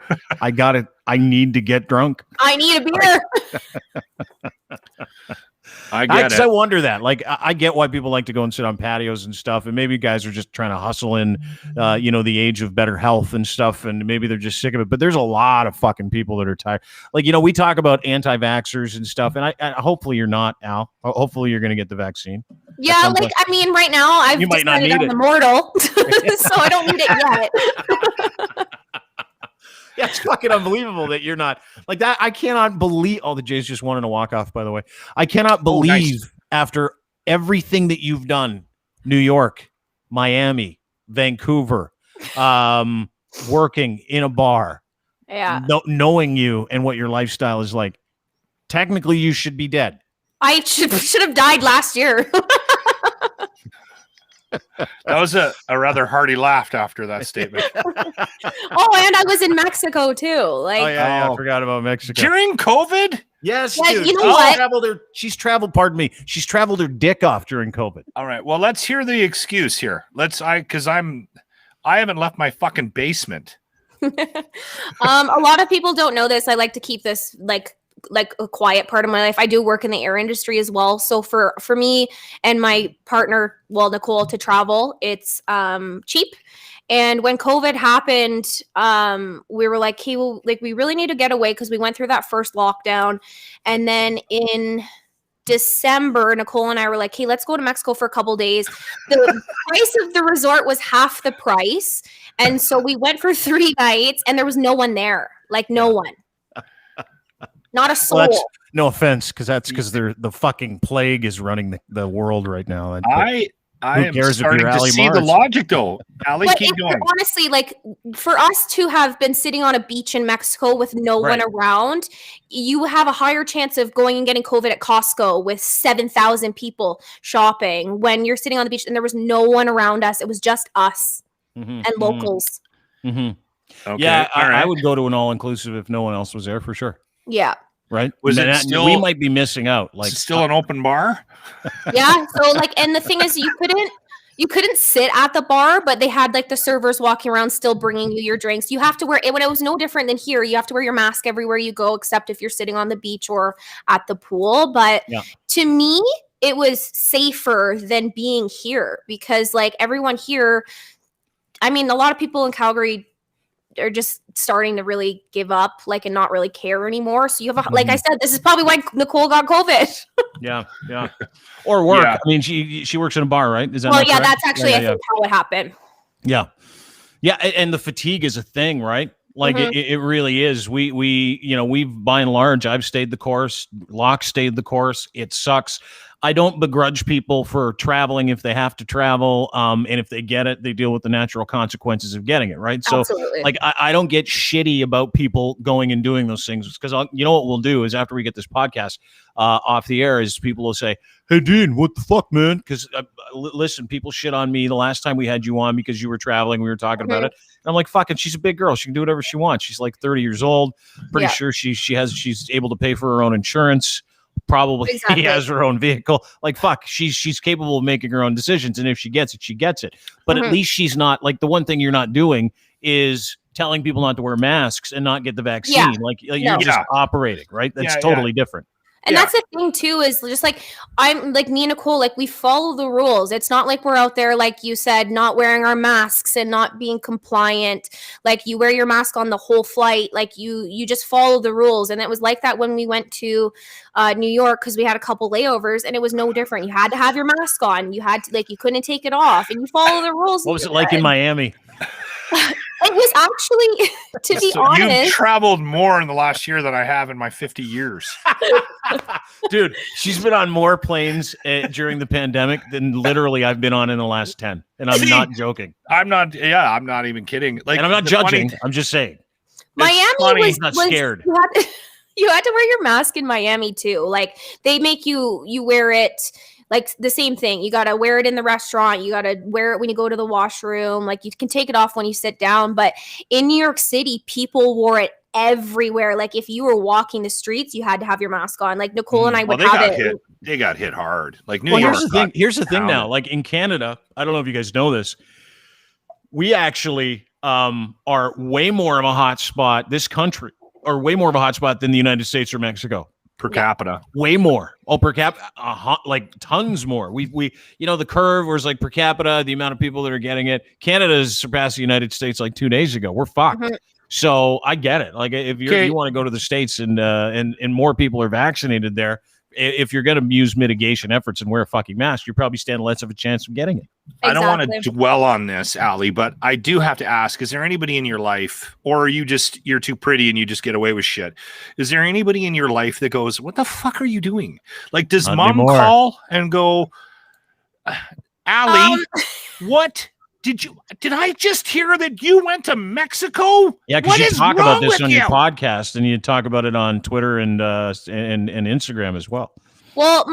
I got it. I need to get drunk. I need a beer. I get it. I wonder that. Like, I get why people like to go and sit on patios and stuff, and maybe guys are just trying to hustle in, the age of better health and stuff, and maybe they're just sick of it. But there's a lot of fucking people that are tired. Like, we talk about anti-vaxxers and stuff, and I hopefully you're not, Al. Hopefully you're going to get the vaccine. Yeah, like, I mean, right now I've decided I'm immortal, so I don't need it yet. Yeah, it's fucking unbelievable that you're not like that. I cannot believe. Oh, the Jays just wanted to walk off, by the way. I cannot believe after everything that you've done, New York, Miami, Vancouver, working in a bar, knowing you and what your lifestyle is like, technically you should be dead. I should have died last year. That was a rather hearty laugh after that statement. Oh, and I was in Mexico too. Like, I forgot about Mexico during COVID. Yes, yeah, dude. you know what? She's traveled. Pardon me. She's traveled her dick off during COVID. All right. Well, let's hear the excuse here. Because I haven't left my fucking basement. A lot of people don't know this. I like to keep this like a quiet part of my life. I do work in the air industry as well. So for me and my partner, Nicole, to travel, it's cheap. And when COVID happened, we were like, hey, well, like we really need to get away because we went through that first lockdown. And then in December, Nicole and I were like, hey, let's go to Mexico for a couple days. The price of the resort was half the price. And so we went for 3 nights and there was no one there. Like no one. Not a soul. Well, no offense, because the fucking plague is running the world right now. I am starting to see the logic, though. Allie, keep going. Honestly, like for us to have been sitting on a beach in Mexico with no one around, you have a higher chance of going and getting COVID at Costco with 7,000 people shopping when you're sitting on the beach and there was no one around us. It was just us and locals. Mm-hmm. Okay. Yeah, I would go to an all-inclusive if no one else was there for sure. Yeah. Right. Was it still? We might be missing out. Like still an open bar. Yeah. So like, and the thing is, you couldn't sit at the bar, but they had like the servers walking around still bringing you your drinks. You have to wear it when it was no different than here. You have to wear your mask everywhere you go, except if you're sitting on the beach or at the pool. But to me, it was safer than being here because like everyone here, I mean, a lot of people in Calgary are just starting to really give up, like, and not really care anymore. So you have, like I said, this is probably why Nicole got COVID. Yeah. Or work. Yeah. I mean, she works in a bar, right? Is that well, yeah, correct? That's actually I think how it happened. Yeah, and the fatigue is a thing, right? Like it really is. We've by and large, I've stayed the course. Locke stayed the course. It sucks. I don't begrudge people for traveling if they have to travel. And if they get it, they deal with the natural consequences of getting it, right? So like, I don't get shitty about people going and doing those things because you know what we'll do is after we get this podcast off the air is people will say, hey, Dean, what the fuck, man? Because listen, people shit on me the last time we had you on because you were traveling. We were talking about it. And I'm like, fucking, she's a big girl. She can do whatever she wants. She's like 30 years old. Pretty sure she's able to pay for her own insurance. Probably he has her own vehicle. Like, fuck, she's capable of making her own decisions. And if she gets it, she gets it. But at least she's not like the one thing you're not doing is telling people not to wear masks and not get the vaccine. Yeah. Like you're just operating, right? That's totally different. And that's the thing too, is just like, I'm like me and Nicole, like we follow the rules. It's not like we're out there, like you said, not wearing our masks and not being compliant. Like you wear your mask on the whole flight. Like you just follow the rules. And it was like that when we went to New York, because we had a couple layovers and it was no different. You had to have your mask on. You had to, like, you couldn't take it off and you follow the rules. What was it like in Miami? It was actually, to be honest. You've traveled more in the last year than I have in my 50 years. Dude, she's been on more planes during the pandemic than literally I've been on in the last 10. And I'm not joking. I'm not even kidding. Like, and I'm not judging. I'm just saying. Miami funny. was not was- scared. You had to wear your mask in Miami too. Like they make you wear it like the same thing. You got to wear it in the restaurant. You got to wear it when you go to the washroom. Like you can take it off when you sit down. But in New York City, people wore it everywhere. Like if you were walking the streets, you had to have your mask on. Like Nicole and I would have it. They got hit hard. Like New Well, York. here's the thing now. Like in Canada, I don't know if you guys know this. We actually are way more of a hot spot. This country are way more of a hot spot than the United States or Mexico per capita. Way more. Oh, per capita, like tons more. We the curve was like per capita, the amount of people that are getting it. Canada has surpassed the United States like 2 days ago. We're fucked. Mm-hmm. So I get it. Like if you want to go to the States and more people are vaccinated there, if you're going to use mitigation efforts and wear a fucking mask, you probably stand less of a chance of getting it. Exactly. I don't want to dwell on this, Allie, but I do have to ask, is there anybody in your life, or are you're too pretty and you just get away with shit? Is there anybody in your life that goes, what the fuck are you doing? Like, does mom call and go, Allie, what? Did I just hear that you went to Mexico? Yeah, because you talk about this on your podcast, and you talk about it on Twitter and Instagram as well. Well,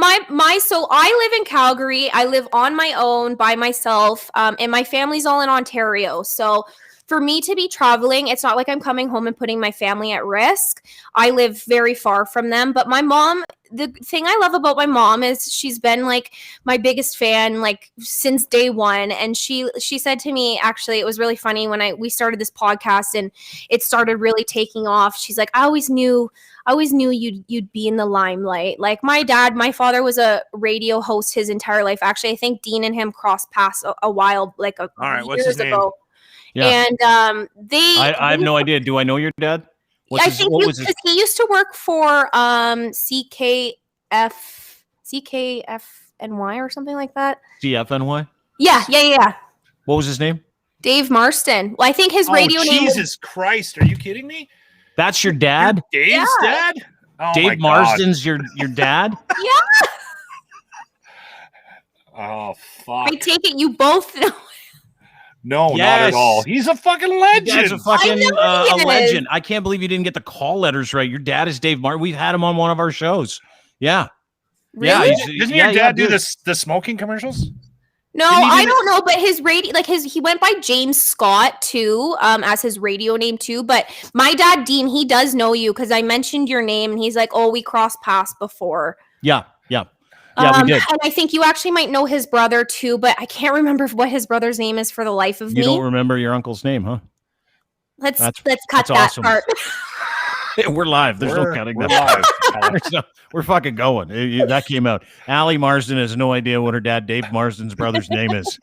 so I live in Calgary. I live on my own by myself, and my family's all in Ontario. So for me to be traveling, it's not like I'm coming home and putting my family at risk. I live very far from them. But my mom, the thing I love about my mom is she's been like my biggest fan like since day one. And she said to me, actually, it was really funny when we started this podcast and it started really taking off. She's like, I always knew you'd be in the limelight. Like my father was a radio host his entire life. Actually, I think Dean and him crossed paths a while, like years ago. Yeah. And I have no idea. Do I know your dad? I think because he used to work for CKFNY or something like that. CFNY? Yeah. What was his name? Dave Marston. Well, I think his radio name was... Jesus Christ, are you kidding me? That's your dad? Dave's dad? Oh Dave Marsden's your dad? Yeah. Oh, fuck. I take it you both know. No, not at all. He's a fucking legend. He's a fucking a legend. I can't believe you didn't get the call letters right. Your dad is Dave Martin. We've had him on one of our shows. Yeah. Really? Yeah. Doesn't your dad do the smoking commercials? No, I don't know, but his radio, he went by James Scott too, as his radio name too. But my dad, Dean, he does know you because I mentioned your name, and he's like, "Oh, we crossed paths before." Yeah, we did. And I think you actually might know his brother too, but I can't remember what his brother's name is for the life of me. You don't remember your uncle's name, huh? Let's cut that awesome. part. We're live. There's no cutting that. We're fucking going. That came out. Allie Marsden has no idea what her dad, Dave Marsden's brother's name is.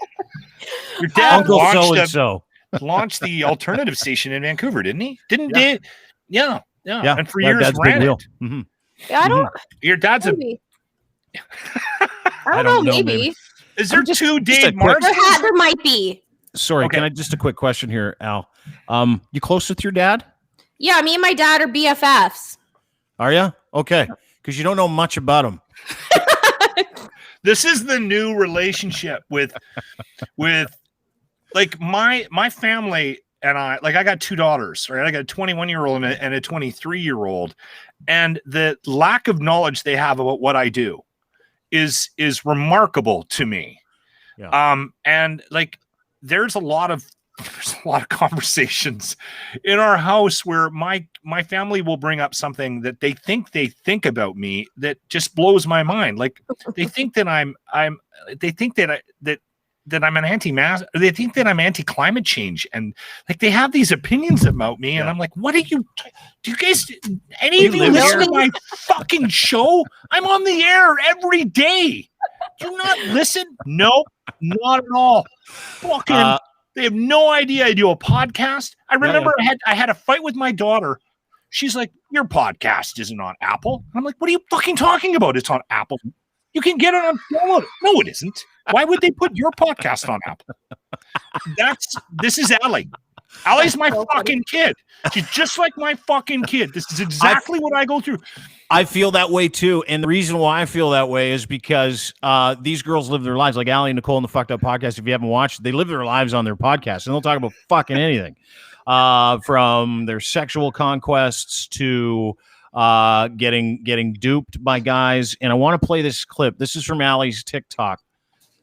Your dad Uncle so-and-so. launched the alternative station in Vancouver, didn't he? Dave? Yeah. And for years ran it. Mm-hmm. Yeah, I don't. Your dad's maybe. I don't know. Maybe. Is there two Dave Marsden? There might be. Sorry, can I just a quick question here, Al? You close with your dad? Yeah, me and my dad are BFFs. Are you? Okay, because you don't know much about him. This is the new relationship with like my family and I. Like I got two daughters, right? I got a 21-year-old and a 23-year-old, and the lack of knowledge they have about what I do is remarkable to me. Yeah. And like there's a lot of conversations in our house where my family will bring up something that they think about me that just blows my mind. Like they think that I'm an anti-mask. They think that I'm anti-climate change, and like they have these opinions about me. And I'm like, what are you? Do you guys? Any of you listen to my fucking show? I'm on the air every day. Do you not listen? Nope, not at all. Fucking. They have no idea I do a podcast. I remember I had a fight with my daughter. She's like, your podcast isn't on Apple. And I'm like, what are you fucking talking about? It's on Apple. You can get it on download. No, it isn't. Why would they put your podcast on Apple? This is Allie. Allie's my fucking kid. She's just like my fucking kid. This is exactly what I go through. I feel that way too. And the reason why I feel that way is because these girls live their lives, like Allie and Nicole in the Fucked Up podcast. If you haven't watched, they live their lives on their podcast, and they'll talk about fucking anything, from their sexual conquests to getting duped by guys. And I want to play this clip. This is from Allie's TikTok.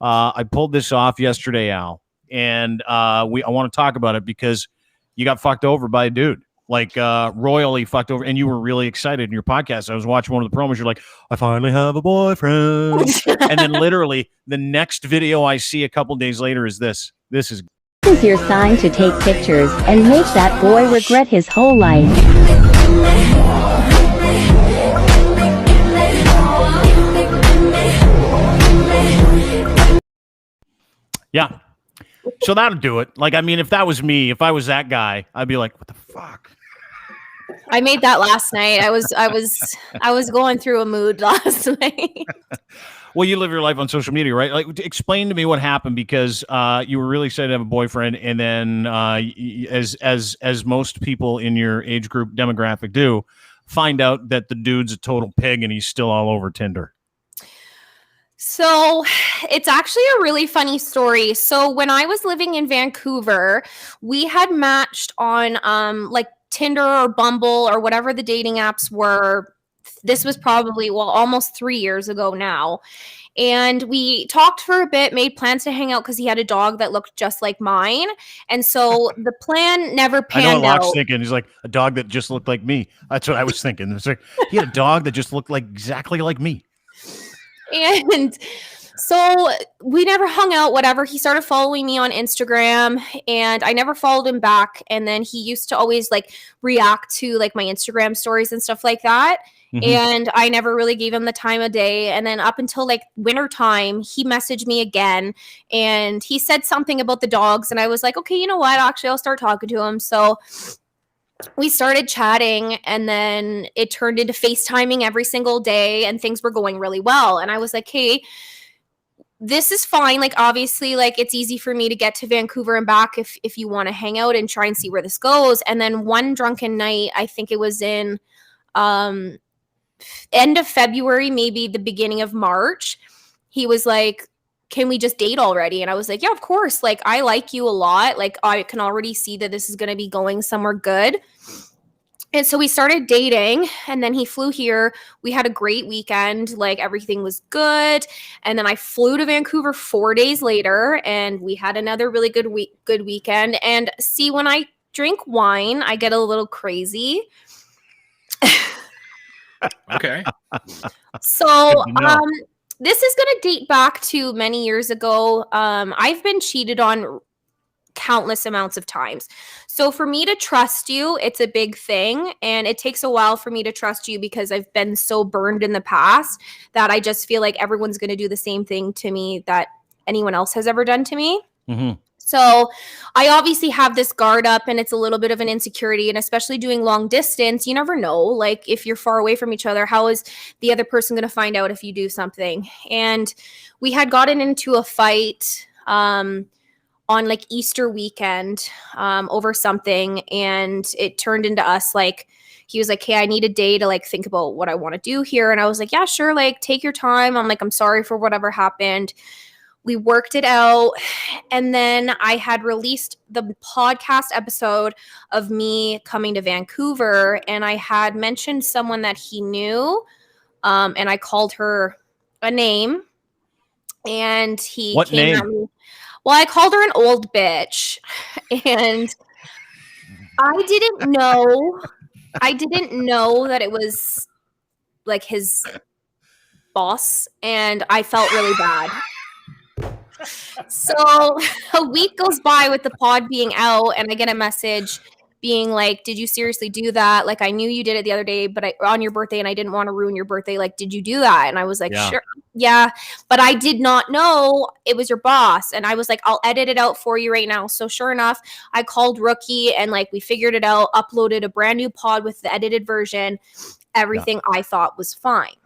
I pulled this off yesterday, Al, and I want to talk about it because you got fucked over by a dude. Like royally fucked over, and you were really excited in your podcast. I was watching one of the promos. You're like, I finally have a boyfriend. And then literally the next video I see a couple days later is this. This is your sign to take pictures and make that boy regret his whole life. Yeah. So that'll do it. Like, I mean, if that was me, if I was that guy, I'd be like, what the fuck? I made that last night. I was going through a mood last night. Well, you live your life on social media, right? Like, explain to me what happened, because you were really excited to have a boyfriend, and then as most people in your age group demographic do, find out that the dude's a total pig and he's still all over Tinder. So it's actually a really funny story. So when I was living in Vancouver, we had matched on like Tinder or Bumble or whatever the dating apps were. This was probably, almost 3 years ago now. And we talked for a bit, made plans to hang out because he had a dog that looked just like mine. And so the plan never panned out. I know what Locke's thinking. He's like, a dog that just looked like me. That's what I was thinking. It's like, he had a dog that just looked like exactly like me. And so we never hung out, whatever. He started following me on Instagram and I never followed him back. And then he used to always like react to like my Instagram stories and stuff like that. Mm-hmm. And I never really gave him the time of day. And then up until like winter time, he messaged me again and he said something about the dogs. And I was like, okay, you know what? Actually, I'll start talking to him. So we started chatting, and then it turned into FaceTiming every single day, and things were going really well. And I was like, hey, this is fine. Like, obviously, like, it's easy for me to get to Vancouver and back if you want to hang out and try and see where this goes. And then one drunken night, I think it was in end of February, maybe the beginning of March, he was like, can we just date already? And I was like, yeah, of course. Like, I like you a lot. Like, I can already see that this is going to be going somewhere good. And so we started dating, and then he flew here. We had a great weekend. Like, everything was good. And then I flew to Vancouver 4 days later, and we had another really good weekend. And see, when I drink wine, I get a little crazy. Okay. So, this is going to date back to many years ago. I've been cheated on countless amounts of times. So for me to trust you, it's a big thing. And it takes a while for me to trust you because I've been so burned in the past that I just feel like everyone's going to do the same thing to me that anyone else has ever done to me. Mm-hmm. So I obviously have this guard up, and it's a little bit of an insecurity, and especially doing long distance, you never know, like if you're far away from each other, how is the other person going to find out if you do something? And we had gotten into a fight on like Easter weekend over something, and it turned into us like, he was like, hey, I need a day to like think about what I want to do here. And I was like, yeah, sure. Like, take your time. I'm like, I'm sorry for whatever happened. We worked it out, and then I had released the podcast episode of me coming to Vancouver, and I had mentioned someone that he knew, and I called her a name, and he what came name? at me. Well, I called her an old bitch, and I didn't know that it was like his boss, and I felt really bad. So a week goes by with the pod being out, and I get a message being like, did you seriously do that? Like, I knew you did it the other day, but on your birthday, and I didn't want to ruin your birthday. Like, did you do that? And I was like, sure. Yeah. But I did not know it was your boss. And I was like, I'll edit it out for you right now. So sure enough, I called Rookie, and like, we figured it out, uploaded a brand new pod with the edited version. Everything I thought was fine.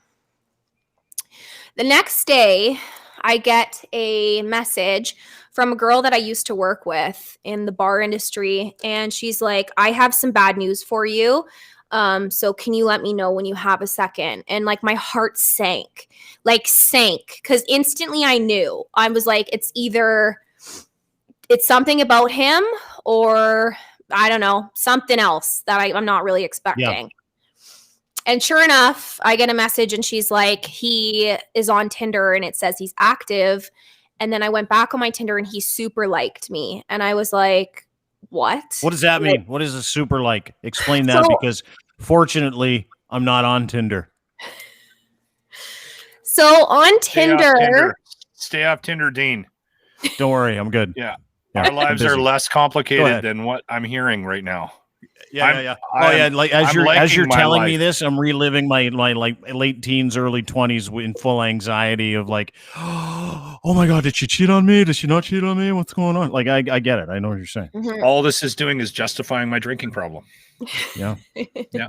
The next day, I get a message from a girl that I used to work with in the bar industry. And she's like, I have some bad news for you. So can you let me know when you have a second? And like my heart sank. Because instantly I knew. I was like, it's something about him or I don't know, something else that I'm not really expecting. Yeah. And sure enough, I get a message and she's like, he is on Tinder and it says he's active. And then I went back on my Tinder and he super liked me. And I was like, what? What does that mean? What is a super like? Explain that because fortunately I'm not on Tinder. So on Tinder. Stay off Tinder, Dean. Don't worry. I'm good. Yeah. Our lives are less complicated than what I'm hearing right now. Yeah. Like as you're telling me this, I'm reliving my like late teens, early 20s in full anxiety of like, oh my God, did she cheat on me? Did she not cheat on me? What's going on? Like I get it. I know what you're saying. Mm-hmm. All this is doing is justifying my drinking problem. Yeah. Yeah.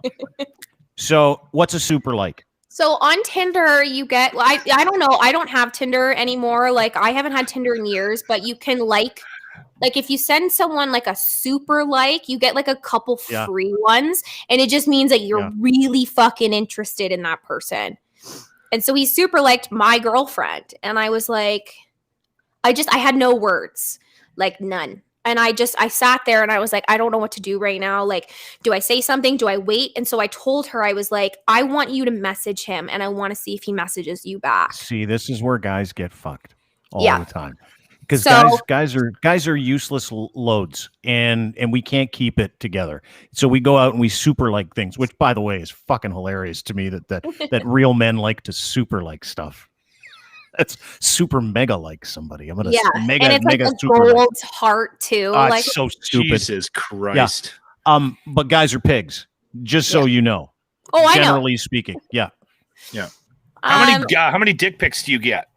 So what's a super like? So on Tinder, you get, I don't know. I don't have Tinder anymore. Like I haven't had Tinder in years, but you can like if you send someone like a super like, you get like a couple free ones. And it just means that you're really fucking interested in that person. And so he super liked my girlfriend. And I was like, I had no words, like none. And I sat there and I was like, I don't know what to do right now. Like, do I say something? Do I wait? And so I told her, I was like, I want you to message him and I want to see if he messages you back. See, this is where guys get fucked all the time. Because guys are useless loads and we can't keep it together. So we go out and we super like things, which by the way is fucking hilarious to me that real men like to super like stuff. That's super mega like somebody. I'm gonna mega and it's mega like a super gold heart too. Like it's so stupid. Jesus Christ. Yeah. But guys are pigs, just so you know. Oh, I know. Generally speaking, yeah. How many dick pics do you get?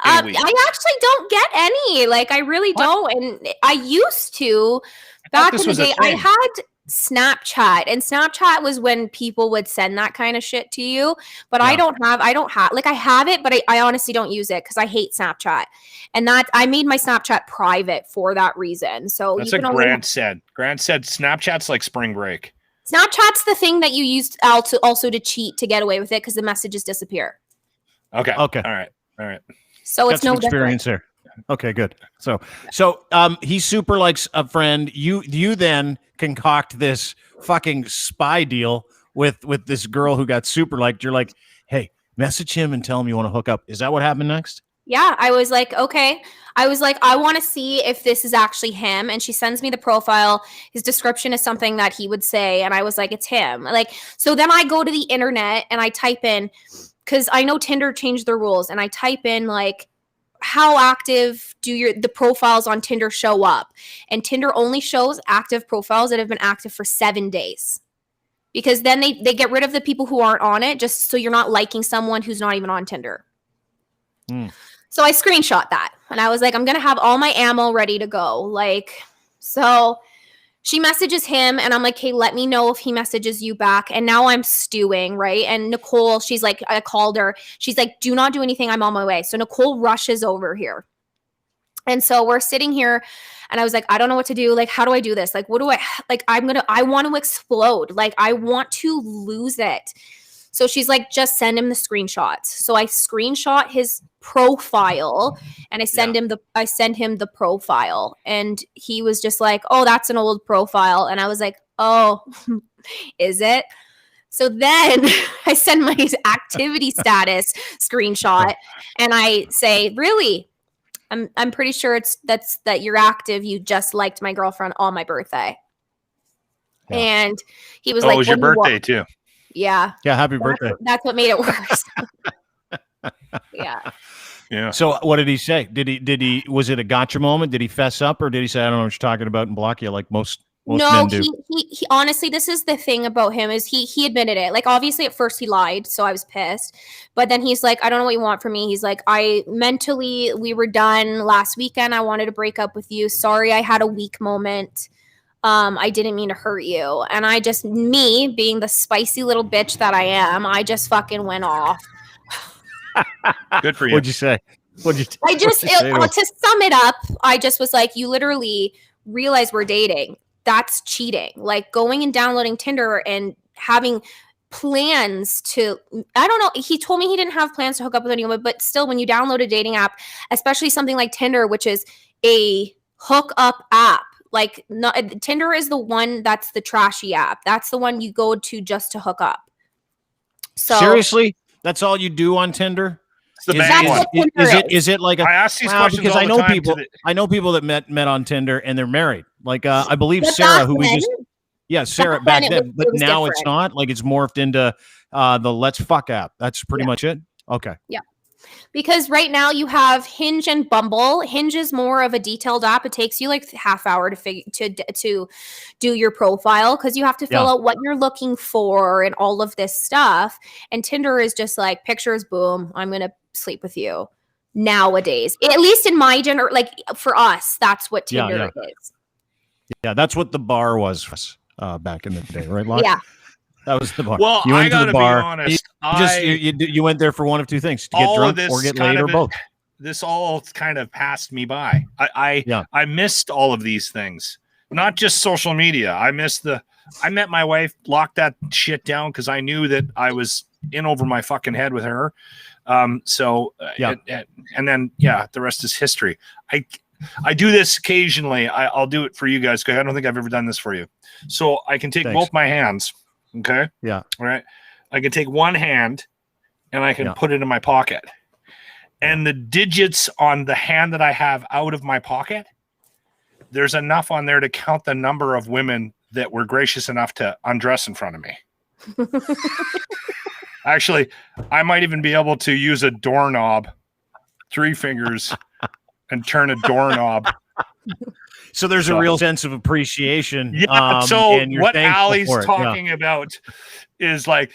I actually don't get any. Like I really don't, and I used to back in the day. I had Snapchat, and Snapchat was when people would send that kind of shit to you. But I don't have like I have it, but I honestly don't use it because I hate Snapchat, and that I made my Snapchat private for that reason. So that's what Grant said. Grant said Snapchat's like spring break. Snapchat's the thing that you use also to cheat to get away with it because the messages disappear. Okay. All right. So it's no experience there. Okay, good. So he super likes a friend. You then concoct this fucking spy deal with this girl who got super liked. You're like, hey, message him and tell him you want to hook up. Is that what happened next? Yeah, I was like, okay. I was like, I want to see if this is actually him. And she sends me the profile. His description is something that he would say. And I was like, it's him. Like, so then I go to the internet and I type in, because I know Tinder changed their rules, and I type in like, how active do the profiles on Tinder show up? And Tinder only shows active profiles that have been active for 7 days, because then they get rid of the people who aren't on it, just so you're not liking someone who's not even on Tinder. So I screenshot that and I was like, I'm gonna have all my ammo ready to go. Like, so she messages him and I'm like, hey, let me know if he messages you back. And now I'm stewing, right? And Nicole, she's like, I called her. She's like, do not do anything. I'm on my way. So Nicole rushes over here. And so we're sitting here and I was like, I don't know what to do. Like, how do I do this? Like, what do I want to explode. Like, I want to lose it. So she's like, just send him the screenshots. So I screenshot his profile and I send him the profile, and he was just like, oh, that's an old profile. And I was like, oh, is it? So then I send my activity status screenshot and I say, really? I'm pretty sure that you're active. You just liked my girlfriend on my birthday. Yeah. And he was like, it was your birthday too. Yeah. Yeah. Happy birthday. That's what made it worse. Yeah. Yeah. So what did he say? Did he, was it a gotcha moment? Did he fess up, or did he say, I don't know what you're talking about, and block you like most men do? He honestly, this is the thing about him, is he admitted it. Like, obviously at first he lied, so I was pissed. But then he's like, I don't know what you want from me. He's like, we were done last weekend. I wanted to break up with you. Sorry, I had a weak moment. I didn't mean to hurt you. And me being the spicy little bitch that I am, I just fucking went off. Good for you. What'd you say? I just, to sum it up, I just was like, you literally realize we're dating. That's cheating. Like going and downloading Tinder and having plans to, I don't know. He told me he didn't have plans to hook up with anyone, but still, when you download a dating app, especially something like Tinder, which is a hook up app, like Tinder is the one that's the trashy app. That's the one you go to just to hook up. So seriously, that's all you do on Tinder? Is it like I ask these questions because all I know the time people. I know people that met on Tinder and they're married. Like I believe Sarah, who we just Sarah back then, but now it's not. Like it's morphed into the Let's Fuck app. That's pretty much it. Okay. Yeah. Because right now you have Hinge and Bumble. Hinge is more of a detailed app. It takes you like half hour to do your profile because you have to fill out what you're looking for and all of this stuff. And Tinder is just like pictures, boom, I'm going to sleep with you. Nowadays, at least in my like for us, that's what Tinder is. Yeah, that's what the bar was for us, back in the day, right? Locke? Yeah. That was the bar. Well, you went I to the bar. Be honest, you went there for one of two things: to get drunk or get laid, or both. This all kind of passed me by. I missed all of these things, not just social media. I met my wife, locked that shit down because I knew that I was in over my fucking head with her. And then the rest is history. I do this occasionally. I'll do it for you guys because I don't think I've ever done this for you. So I can take both my hands. Okay. Yeah. All right. I can take one hand and I can put it in my pocket. And the digits on the hand that I have out of my pocket, there's enough on there to count the number of women that were gracious enough to undress in front of me. Actually, I might even be able to use a doorknob, 3 fingers, and turn a doorknob. So there's a real sense of appreciation. Yeah. So and you're what Allie's for it. talking about is like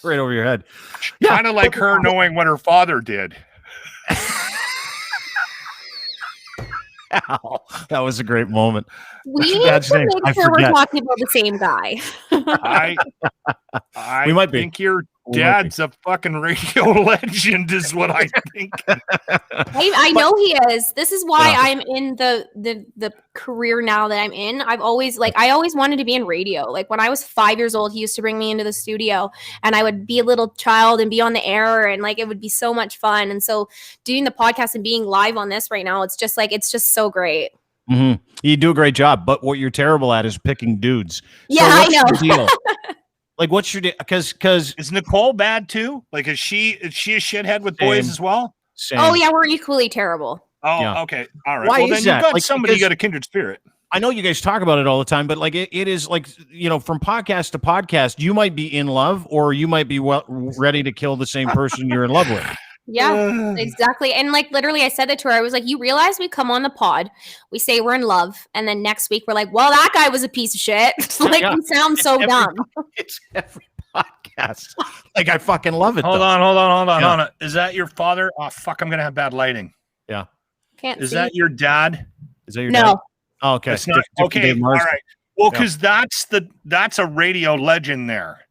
right over your head. Kind of like her knowing what her father did. Ow, that was a great moment. We need to make sure we're talking about the same guy. I we might think your dad's a fucking radio legend is what I think. I know he is. This is why I'm in the career now that I'm in. I always wanted to be in radio. Like when I was 5 years old, he used to bring me into the studio and I would be a little child and be on the air and like it would be so much fun. And so doing the podcast and being live on this right now, it's just so great. Mm-hmm. You do a great job, but what you're terrible at is picking dudes. Yeah, so I know. Your deal? Like, what's your deal? Because is Nicole bad too? Like, is she a shithead with boys as well? Same. Oh yeah, we're equally terrible. Oh, okay, all right. Why well, then is you've that? got like, somebody. You got a kindred spirit. I know you guys talk about it all the time, but like it is like, you know, from podcast to podcast, you might be in love or you might be ready to kill the same person you're in love with. Yeah, exactly. And like literally I said that to her. I was like, you realize we come on the pod, we say we're in love, and then next week we're like, well, that guy was a piece of shit. Like we sound so dumb. It's every podcast. Like I fucking love it. Hold on. Is that your father? Oh fuck, I'm gonna have bad lighting. Yeah. Is that your dad? Is that your dad? Oh, okay. It's not, okay. All right. Well, because that's a radio legend there.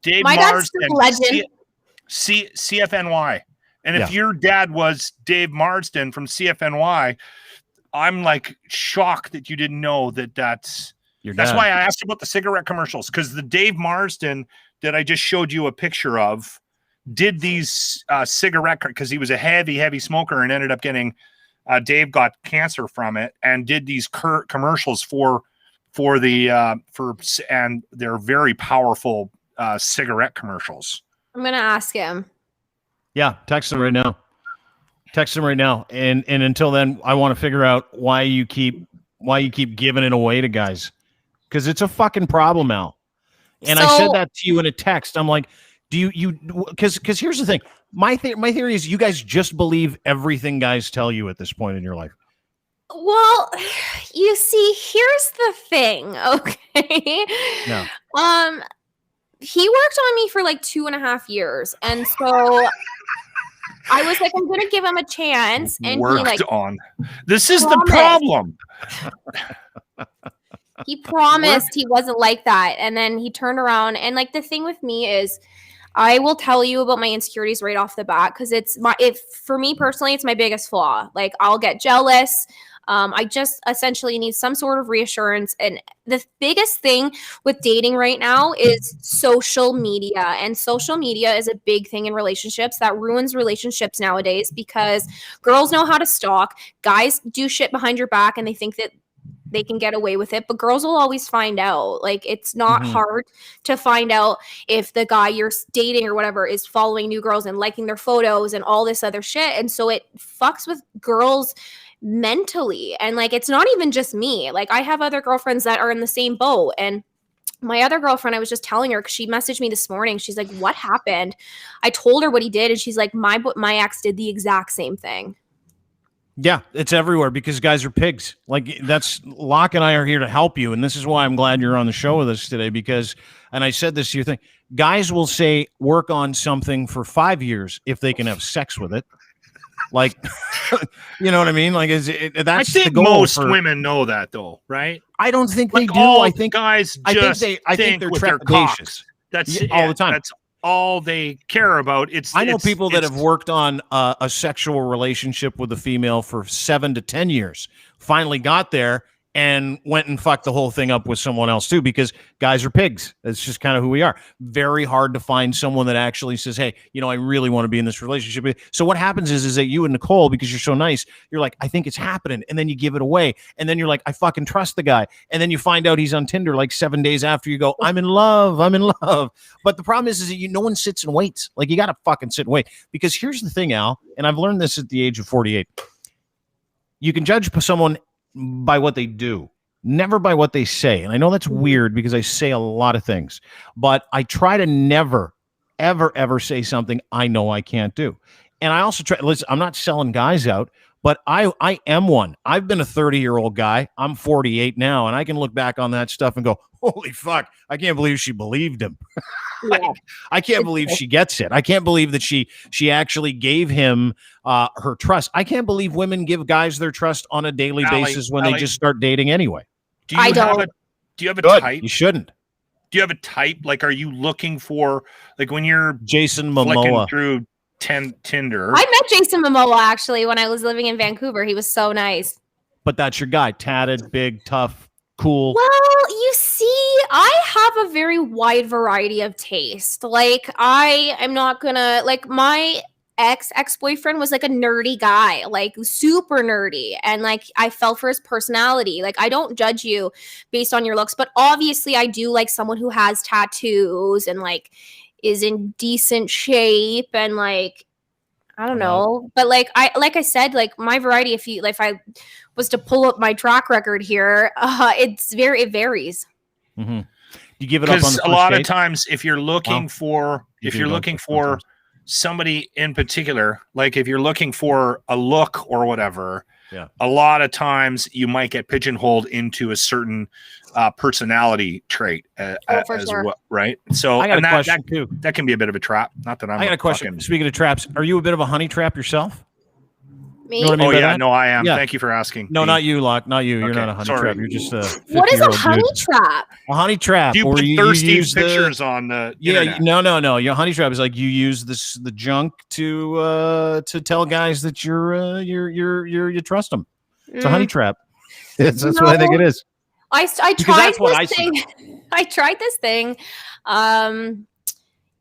Dave Marsden, legend. CFNY. And if your dad was Dave Marsden from CFNY, I'm like shocked that you didn't know that's your dad. That's why I asked about the cigarette commercials, because the Dave Marsden that I just showed you a picture of did these cigarette, because he was a heavy smoker and ended up getting Dave got cancer from it and did these commercials and they're very powerful cigarette commerivals. I'm gonna ask him. Yeah, text him right now. And until then, I want to figure out why you keep giving it away to guys, because it's a fucking problem, Al. And I said that to you in a text. I'm like, do you because here's the thing. My theory is you guys just believe everything guys tell you at this point in your life. Well, you see, here's the thing, okay? No. He worked on me for like 2.5 years, and so I was like, I'm gonna give him a chance. And this is the problem. He promised he wasn't like that, and then he turned around. And like the thing with me is, I will tell you about my insecurities right off the bat because for me personally, it's my biggest flaw. Like I'll get jealous. I just essentially need some sort of reassurance. And the biggest thing with dating right now is social media. And social media is a big thing in relationships that ruins relationships nowadays because girls know how to stalk. Guys do shit behind your back and they think that they can get away with it, but girls will always find out. Like it's not hard to find out if the guy you're dating or whatever is following new girls and liking their photos and all this other shit. And so it fucks with girls mentally. And like it's not even just me. Like I have other girlfriends that are in the same boat. And my other girlfriend, I was just telling her because she messaged me this morning. She's like, "What happened?" I told her what he did, and she's like, "My ex did the exact same thing." Yeah, it's everywhere because guys are pigs. Like that's Locke and I are here to help you, and this is why I'm glad you're on the show with us today. Because, and I said this to you, guys will say work on something for 5 years if they can have sex with it. Like, you know what I mean? Like, that's I think the goal most for women know that, though, right? I don't think like they do. All I think guys I just think they're with their trepidatious. cocks. That's all the time. That's all they care about. I know people that have worked on a sexual relationship with a female for 7 to 10 years, finally got there and went and fucked the whole thing up with someone else too, because guys are pigs. That's just kind of who we are. Very hard to find someone that actually says, hey, you know, I really want to be in this relationship. So what happens is that you and Nicole, because you're so nice, you're like, I think it's happening. And then you give it away. And then you're like, I fucking trust the guy. And then you find out he's on Tinder like 7 days after you go, I'm in love. I'm in love. But the problem is that no one sits and waits. Like you got to fucking sit and wait, because here's the thing, Al, and I've learned this at the age of 48. You can judge someone by what they do, never by what they say. And I know that's weird because I say a lot of things, but I try to never, ever say something I know I can't do. And I also try, listen, I'm not selling guys out, but I am one. I've been a 30-year-old guy. I'm 48 now, and I can look back on that stuff and go, holy fuck, I can't believe she believed him. I can't believe she gets it. I can't believe that she actually gave him her trust. I can't believe women give guys their trust on a daily basis when they just start dating anyway. Do you have a type? You shouldn't. Do you have a type? Like, are you looking for, like, when you're Jason flicking Momoa through Tinder? I met Jason Momoa actually when I was living in Vancouver. He was so nice. But that's your guy, tatted, big, tough, cool. Well, you see, I have a very wide variety of taste. Like, I am not gonna, like, my ex-boyfriend was like a nerdy guy, like super nerdy, and like I fell for his personality. Like, I don't judge you based on your looks, but obviously I do like someone who has tattoos and like is in decent shape and like, I don't know. But like I said, like my variety, if I was to pull up my track record here, it varies. Mm-hmm. You give it up on the first first a lot date? of times if you're looking for somebody in particular, like if you're looking for a look or whatever, a lot of times you might get pigeonholed into a certain personality trait as sure. well, right? So I got a question too. That can be a bit of a trap. Not that I got a question. Speaking of traps, are you a bit of a honey trap yourself? Me? You know what I mean by that? No, I am. Yeah. Thank you for asking. No, not you, Locke. Not you. You're Okay, not a honey sorry. trap. You're just a 50-year-old What is a honey dude. trap? A honey trap. Do you or put you thirsty use pictures on the internet? No. Your honey trap is like you use the junk to tell guys that you trust them. It's a honey trap. That's what I think it is. I tried this thing. I tried this thing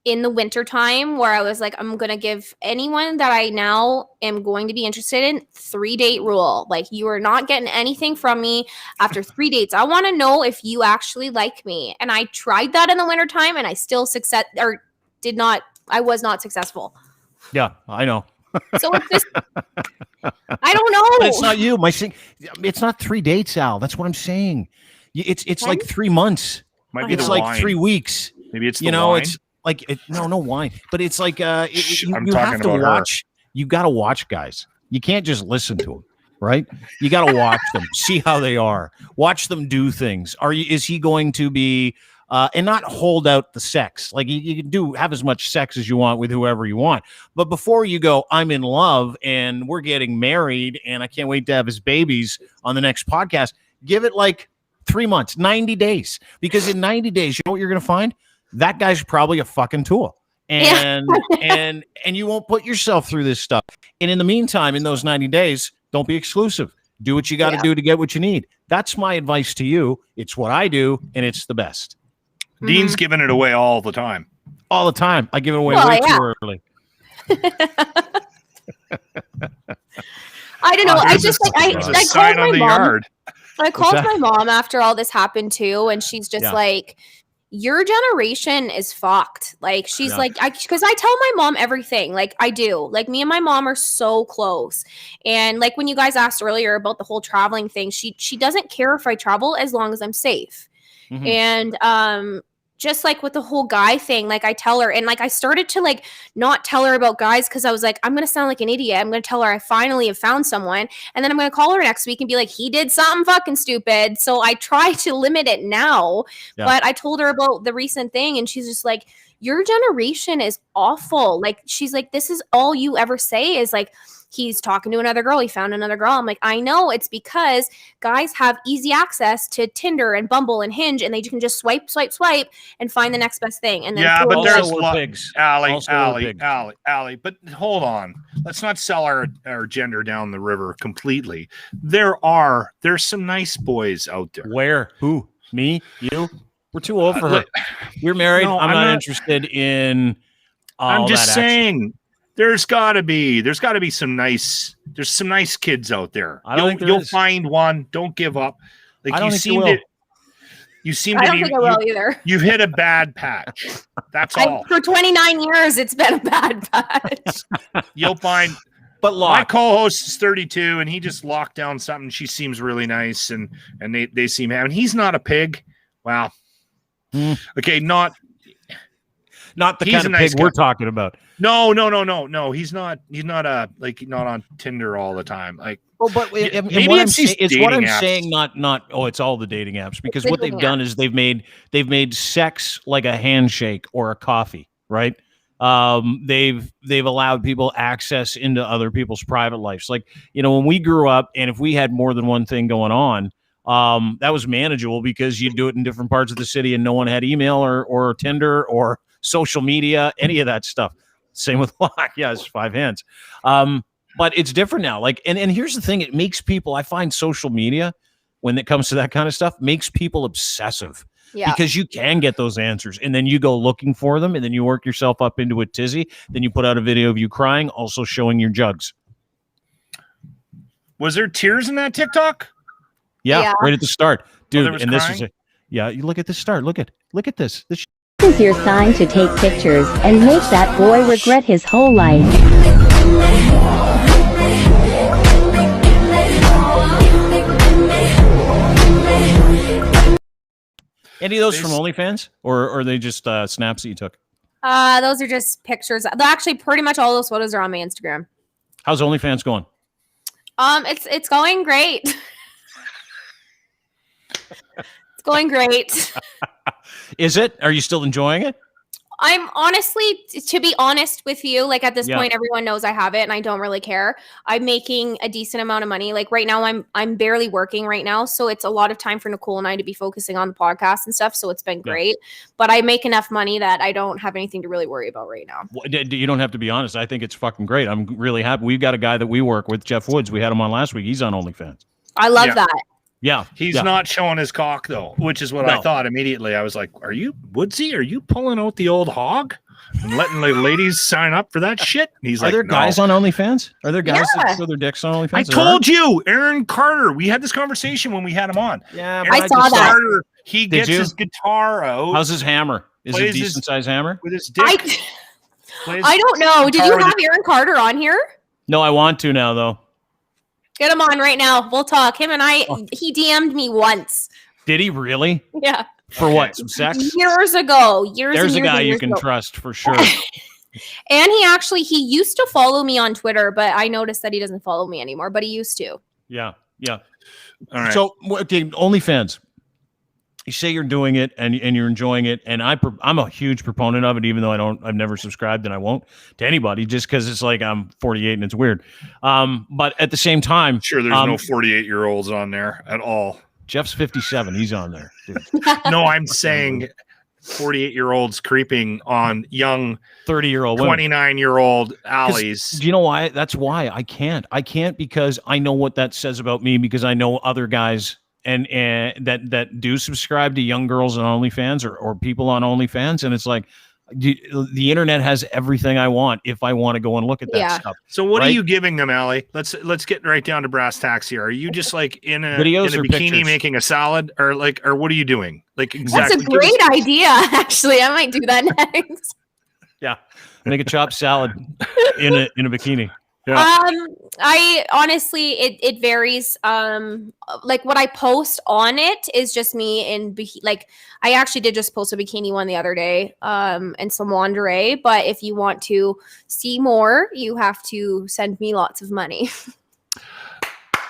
in the wintertime where I was like, I'm going to give anyone that I now am going to be interested in 3-date rule. Like, you are not getting anything from me after 3 dates. I want to know if you actually like me. And I tried that in the wintertime and I still I was not successful. Yeah, I know. So it's just, I don't know. But it's not you. It's not 3 dates, Al. That's what I'm saying. It's like 3 months. It's like wine. 3 weeks. Maybe it's the wine. It's like no wine. But it's like you I'm have talking to about watch. You got to watch guys. You can't just listen to them, right? You got to watch them, see how they are, watch them do things. Is he going to be and not hold out the sex? Like you can do have as much sex as you want with whoever you want, but before you go, I'm in love and we're getting married and I can't wait to have his babies on the next podcast. Give it like 3 months, 90 days, because in 90 days, you know what you're going to find? That guy's probably a fucking tool. and and you won't put yourself through this stuff. And in the meantime, in those 90 days, don't be exclusive. Do what you got to do to get what you need. That's my advice to you. It's what I do, and it's the best. Dean's giving it away all the time. All the time. I give it away way too early. I don't know. I just I called my mom. I called my mom after all this happened too, and she's just like, your generation is fucked. Like, she's like, because I tell my mom everything. Like, I do. Like, me and my mom are so close. And like when you guys asked earlier about the whole traveling thing, she doesn't care if I travel as long as I'm safe. And just like with the whole guy thing, like I tell her, and like I started to like not tell her about guys because I was like, I'm gonna sound like an idiot. I'm gonna tell her I finally have found someone, and then I'm gonna call her next week and be like, he did something fucking stupid. So I try to limit it now. But I told her about the recent thing, and she's just like, your generation is awful. Like, she's like, this is all you ever say is like, he's talking to another girl. He found another girl. I'm like, I know. It's because guys have easy access to Tinder and Bumble and Hinge, and they can just swipe, and find the next best thing. And then but there's pigs. Allie. But hold on. Let's not sell our gender down the river completely. There's some nice boys out there. Where? Who? Me? You? We're too old for her. You're married. No, I'm not interested in. I'm just saying. There's got to be some nice kids out there. You'll find one. Don't give up. Like, you seem to I don't think I will either. You've hit a bad patch. That's all. For 29 years, it's been a bad patch. You'll find. But my co-host is 32, and he just locked down something. She seems really nice, and they seem happy. And he's not a pig. Wow. Okay, not the kind of pig we're talking about. No. He's not not on Tinder all the time. Like, but maybe what I'm saying. Not. Oh, it's all the dating apps, because what they've done is they've made sex like a handshake or a coffee, right? They've allowed people access into other people's private lives. Like, when we grew up, and if we had more than one thing going on, that was manageable because you'd do it in different parts of the city, and no one had email or Tinder or social media, any of that stuff. Same with lock. Yeah, it's 5 hands. But it's different now. Like, and here's the thing: it makes people. I find social media, when it comes to that kind of stuff, makes people obsessive. Yeah. Because you can get those answers, and then you go looking for them, and then you work yourself up into a tizzy. Then you put out a video of you crying, also showing your jugs. Was there tears in that TikTok? Yeah. Right at the start, dude. And crying? This is you look at the start. Look at this. This is your sign to take pictures and make that boy regret his whole life. Any of those from OnlyFans, or are they just snaps that you took? Those are just pictures. Actually, pretty much all those photos are on my Instagram. How's OnlyFans going? It's going great. It's going great. Is it? Are you still enjoying it? I'm honestly, to be honest with you, like at this point, everyone knows I have it and I don't really care. I'm making a decent amount of money. Like right now, I'm barely working right now. So it's a lot of time for Nicole and I to be focusing on the podcast and stuff. So it's been great, but I make enough money that I don't have anything to really worry about right now. You don't have to be honest. I think it's fucking great. I'm really happy. We've got a guy that we work with, Jeff Woods. We had him on last week. He's on OnlyFans. I love that. Yeah. He's not showing his cock, though, which is what I thought immediately. I was like, are you, Woodsy? Are you pulling out the old hog and letting the ladies sign up for that shit? And he's like, are there guys on OnlyFans? Are there guys that show their dicks on OnlyFans? I told you, Aaron Carter. We had this conversation when we had him on. Yeah, I saw that. Carter, he gets his guitar out. How's his hammer? Is it a decent size hammer? With his dick. I don't know. Did you have Aaron Carter on here? No, I want to now, though. Get him on right now. We'll talk. Him and I, he DM'd me once. Did he really? Yeah. For what? Some sex? Years ago. There's a guy you can trust for sure. And he used to follow me on Twitter, but I noticed that he doesn't follow me anymore, but he used to. Yeah. All right. So, okay, OnlyFans. You say you're doing it and you're enjoying it, and I'm a huge proponent of it, even though I've never subscribed and I won't to anybody, just because it's like I'm 48 and it's weird. But at the same time, sure, there's no 48-year-olds on there at all. Jeff's 57. He's on there. Dude. No, I'm saying 48-year-olds creeping on young 30-year-old 29-year-old Allies. Do you know why? That's why I can't because I know what that says about me, because I know other guys and that do subscribe to young girls on OnlyFans or people on OnlyFans, and it's like the internet has everything I want if I want to go and look at that stuff. So what are you giving them, Allie? Let's get right down to brass tacks here. Are you just like in a Videos in a or bikini pictures? making a salad, or what are you doing? Like exactly. That's a great idea. Actually, I might do that next. Yeah, make a chopped salad in a bikini. Yeah. I honestly, it varies. Like what I post on it is just me in like I actually did just post a bikini one the other day, and some lingerie. But if you want to see more, you have to send me lots of money.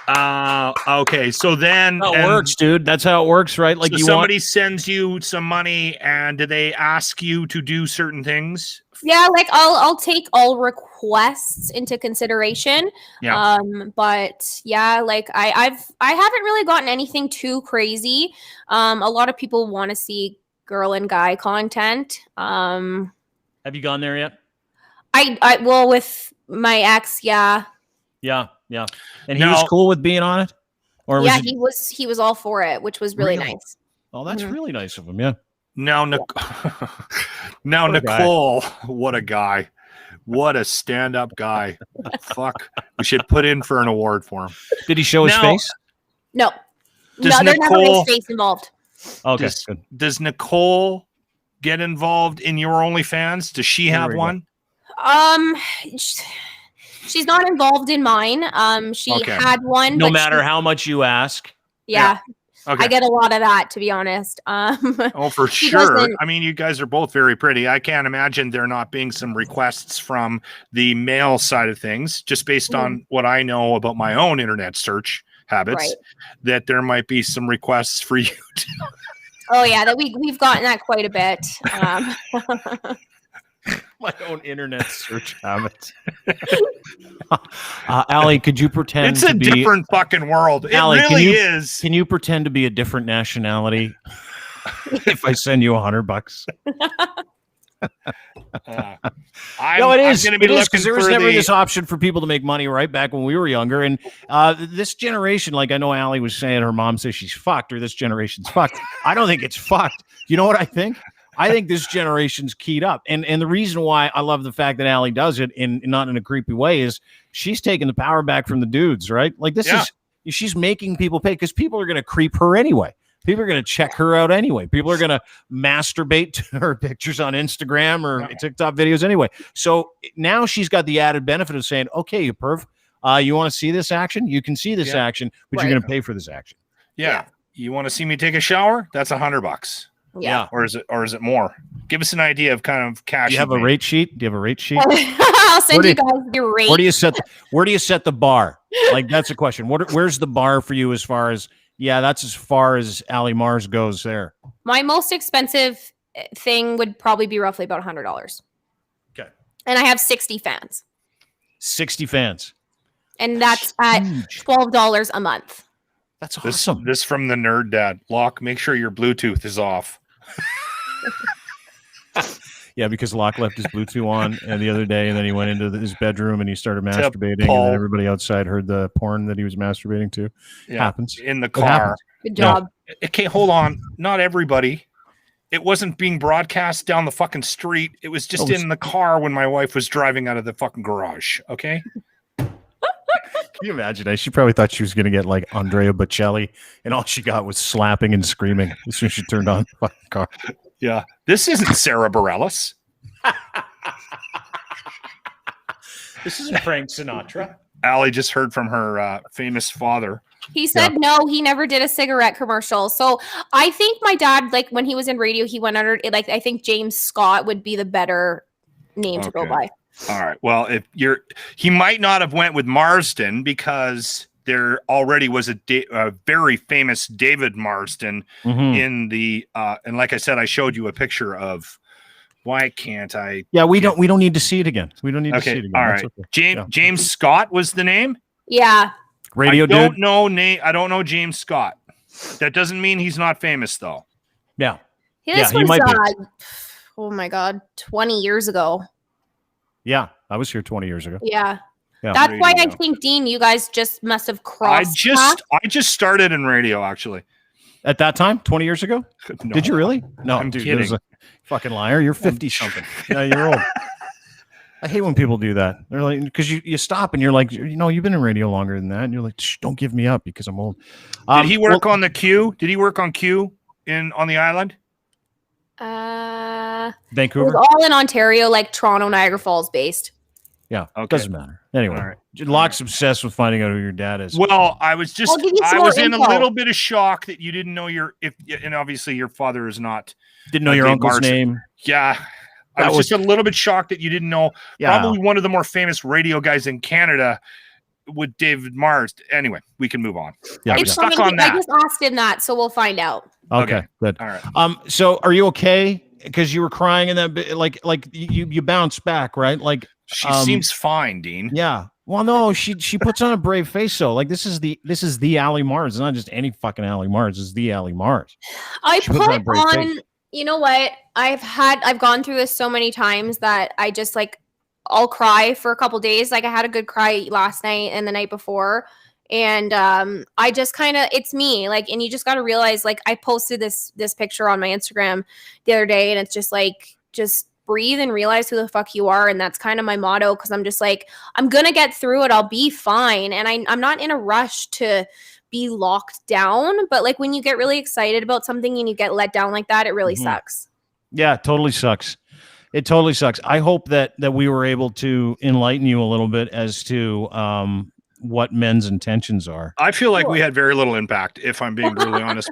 Okay, so then it works, dude. That's how it works, right? Like so somebody sends you some money, and do they ask you to do certain things? Yeah, like I'll take all requests into consideration. Yeah. But yeah, like I haven't really gotten anything too crazy. A lot of people want to see girl and guy content. Have you gone there yet? I well, with my ex, yeah. Yeah. And he was cool with being on it? Or yeah, he was all for it, which was really nice. Oh, that's really nice of him, yeah. Now, Nicole, what a guy. What a stand-up guy. Fuck. We should put in for an award for him. Did he show his face? No. Does there's never Nicole- his face involved. Okay. Does Nicole get involved in your OnlyFans? Does she have one? She's not involved in mine. She had one. No but matter how much you ask. Yeah. Okay. I get a lot of that, to be honest. Oh, for sure. I mean, you guys are both very pretty. I can't imagine there not being some requests from the male side of things, just based on what I know about my own internet search habits, that there might be some requests for you too. Oh yeah, that we've gotten that quite a bit. My own internet search habits. Allie, could you pretend it's a different fucking world? Allie, it really is. Can you pretend to be a different nationality if I send you $100? No, it is. It is, because there was never this option for people to make money right back when we were younger. And this generation, like I know Allie was saying, her mom says she's fucked, or this generation's fucked. I don't think it's fucked. You know what I think? I think this generation's keyed up. And the reason why I love the fact that Allie does it, in not in a creepy way, is she's taking the power back from the dudes, right? Like she's making people pay, because people are going to creep her anyway. People are going to check her out anyway. People are going to masturbate to her pictures on Instagram or TikTok videos anyway. So now she's got the added benefit of saying, okay, you perv, you want to see this action? You can see this action, but you're going to pay for this action. Yeah. You want to see me take a shower? That's $100. Yeah. Or is it more? Give us an idea of kind of cash. Do you have a rate sheet? Do you have a rate sheet? I'll send you guys your rate. Where do you set the bar? Like, that's a question. Where's the bar for you as far as, that's as far as Allie Mars goes there. My most expensive thing would probably be roughly about $100. Okay. And I have 60 fans. 60 fans. And that's at $12 a month. That's awesome. This from the Nerd Dad. Locke, make sure your Bluetooth is off. Yeah, because Locke left his Bluetooth on the other day, and then he went into his bedroom and he started masturbating, and then everybody outside heard the porn that he was masturbating to. Happens in the car. Good job. Okay, hold on. Not everybody. It wasn't being broadcast down the fucking street. It was just in the car when my wife was driving out of the fucking garage. Okay. Can you imagine? She probably thought she was going to get like Andrea Bocelli, and all she got was slapping and screaming as soon as she turned on the fucking car. Yeah. This isn't Sarah Bareilles. This isn't Frank Sinatra. Allie just heard from her famous father. He said no, he never did a cigarette commercial. So I think my dad, like when he was in radio, he went under, like I think James Scott would be the better name to go by. All right. Well, he might not have went with Marsden, because there already was a very famous David Marsden in the and like I said, I showed you a picture of. Why can't I? Yeah, we don't need to see it again. We don't need to see it again. All right. Okay. James Scott was the name. Yeah. Radio dude. I don't know James Scott. That doesn't mean he's not famous though. Yeah. This he was, might be. oh my God, 20 years ago. Yeah, I was here 20 years ago. Yeah. Yeah. That's why I Radio. think, Dean, you guys just must have I crossed just started in radio, actually. At that time, 20 years ago? No, Did you really? No, I'm dude, kidding. there's a fucking liar. You're 50 something. Yeah, you're old. I hate when people do that. They're like, because you stop and you're like, you've been in radio longer than that. And you're like, shh, don't give me up because I'm old. Did he work on the Q? Did he work on Q on the island? It Vancouver? was all in Ontario, like Toronto, Niagara Falls based. Yeah, Okay. doesn't matter. Anyway, All right. Locke's obsessed with finding out who your dad is. Well, I was I'll give you some I was more in a info. little bit of shock that you didn't know and obviously your father is not. Didn't know your Dave uncle's Marson. name. Yeah. I was just a little bit shocked that you didn't know probably one of the more famous radio guys in Canada with David Mars. Anyway, we can move on. Yeah, I was stuck on that. I just asked him that, so we'll find out. Okay, good. All right. So are you okay? Because you were crying in that bit, like you bounced back, right? Like She seems fine, Dean. Yeah. Well, no, she puts on a brave face though. Like this is the Allie Mars. It's not just any fucking Allie Mars. It's the Allie Mars. I She puts put on a brave face. you know what? I've gone through this so many times that I just like I'll cry for a couple days. Like I had a good cry last night and the night before. And I just kind of it's me. Like, and you just gotta realize, like, I posted this picture on my Instagram the other day, and it's just like just breathe and realize who the fuck you are. And that's kind of my motto, because I'm just like, I'm gonna get through it, I'll be fine. And I'm not in a rush to be locked down, but like when you get really excited about something and you get let down like that, it really sucks. Yeah, it totally sucks. It totally sucks. I hope that we were able to enlighten you a little bit as to what men's intentions are. I feel like we had very little impact, if I'm being brutally honest,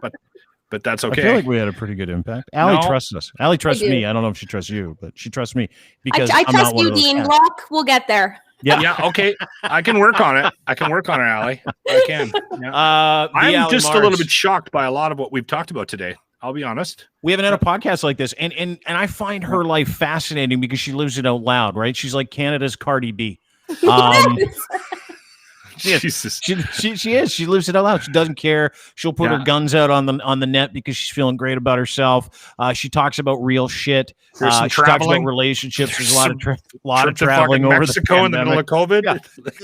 but that's okay. I feel like we had a pretty good impact. Allie No. trusts us. Allie trusts I do. me. I don't know if she trusts you, but she trusts me because I I'm trust not one you, of those Dean. cats. Block, we'll get there. Yeah, okay. I can work on it. Allie. I can. Yeah. I'm Allie just a Mars. little bit shocked by a lot of what we've talked about today. I'll be honest. We haven't had a podcast like this, and I find her life fascinating because she lives it out loud. Right? She's like Canada's Cardi B. She is. Jesus. She is. She lives it out loud. She doesn't care. She'll put her guns out on the net because she's feeling great about herself. She talks about real shit. There's some She talks about traveling. relationships. There's a lot of Trip to traveling fucking over Mexico in the middle of COVID. Yeah.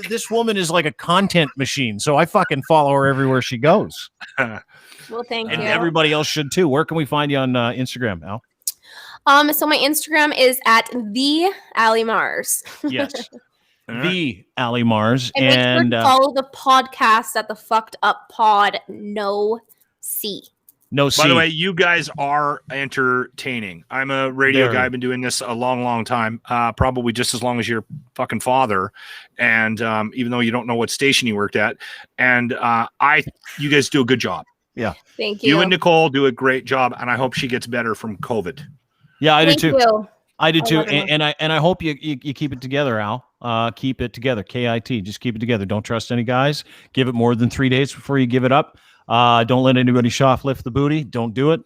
This woman is like a content machine, so I fucking follow her everywhere she goes, Well, thank and you. everybody else should too. Where can we find you on Instagram, Al? So my Instagram is at the Allie Mars. Yes, the Allie Mars, And make sure and to follow the podcast at the Fucked Up Pod. No C. no C. By the way, you guys are entertaining. I'm a radio Very. guy. I've been doing this a long, long time, probably just as long as your fucking father. And even though you don't know what station he worked at, and you guys do a good job. Yeah, Thank you. You and Nicole do a great job, and I hope she gets better from COVID. yeah, I do Thank too. you. I do I too, love it. and I hope you keep it together, Al. Keep it together, KIT. Just keep it together. Don't trust any guys. Give it more than 3 days before you give it up. Don't let anybody shoplift the booty. Don't do it.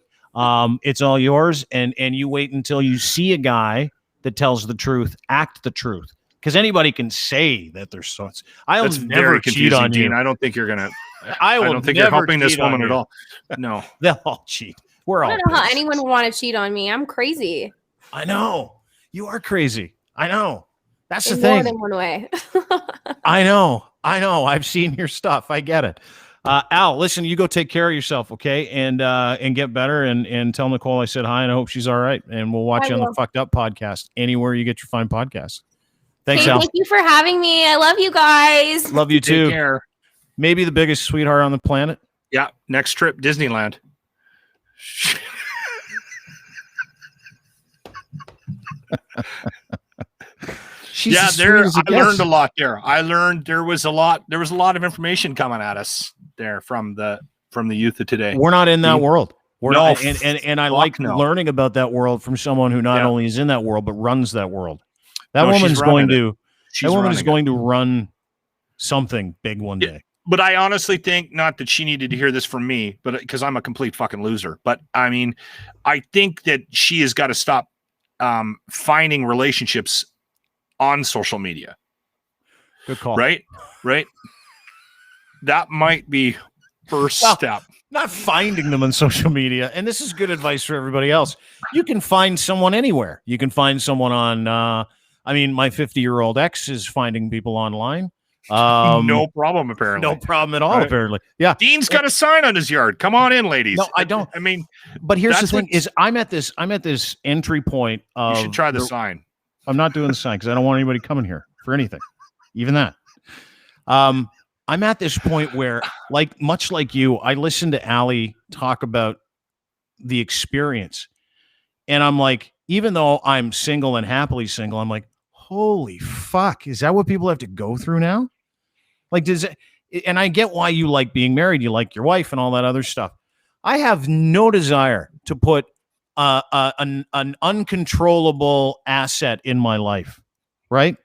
It's all yours, and you wait until you see a guy that tells the truth. Act the truth, because anybody can say that they're sorts. I'll That's never very cheat confusing, on you. Dean. I don't think you're gonna. I will don't think you're never helping this cheat on woman at you. all. No. They'll all cheat. We're all. I don't know how bitches. anyone would want to cheat on me. I'm crazy. I know you are crazy. I know. That's the In more thing. than one way. I know. I've seen your stuff. I get it. Al, listen, you go take care of yourself, okay? And get better and tell Nicole I said hi and I hope she's all right. And we'll watch I you on the will. Fucked Up podcast anywhere you get your fine podcasts. Thanks, Hey, Al. thank you for having me. I love you guys. Love you Take too. care. Maybe the biggest sweetheart on the planet. Yeah. Next trip, Disneyland. She's Yeah, as sweet there. as it I learned gets. a lot there. I learned there was a lot of information coming at us there from the youth of today. We're not in that We- world. We're No, not, and I fuck like no. learning about that world from someone who not Yeah. only is in that world but runs that world. That No, she's woman's going running to. She's That woman is running it. going to run something big one Yeah. day. But I honestly think not that she needed to hear this from me, but because I'm a complete fucking loser. But I mean, I think that she has got to stop finding relationships on social media. Good call. Right. That might be first step. Not finding them on social media. And this is good advice for everybody else. You can find someone anywhere. You can find someone on, my 50-year-old ex is finding people online. No problem, apparently. No problem at all, right? Apparently. Yeah. Dean's got a sign on his yard. Come on in, ladies. No, I don't. But here's the thing is I'm at this entry point of you should try the sign. I'm not doing the sign because I don't want anybody coming here for anything. Even that. I'm at this point where, much like you, I listen to Allie talk about the experience. And I'm like, even though I'm single and happily single, I'm like, holy fuck, is that what people have to go through now? And I get why you like being married, you like your wife and all that other stuff. I have no desire to put an uncontrollable asset in my life, right?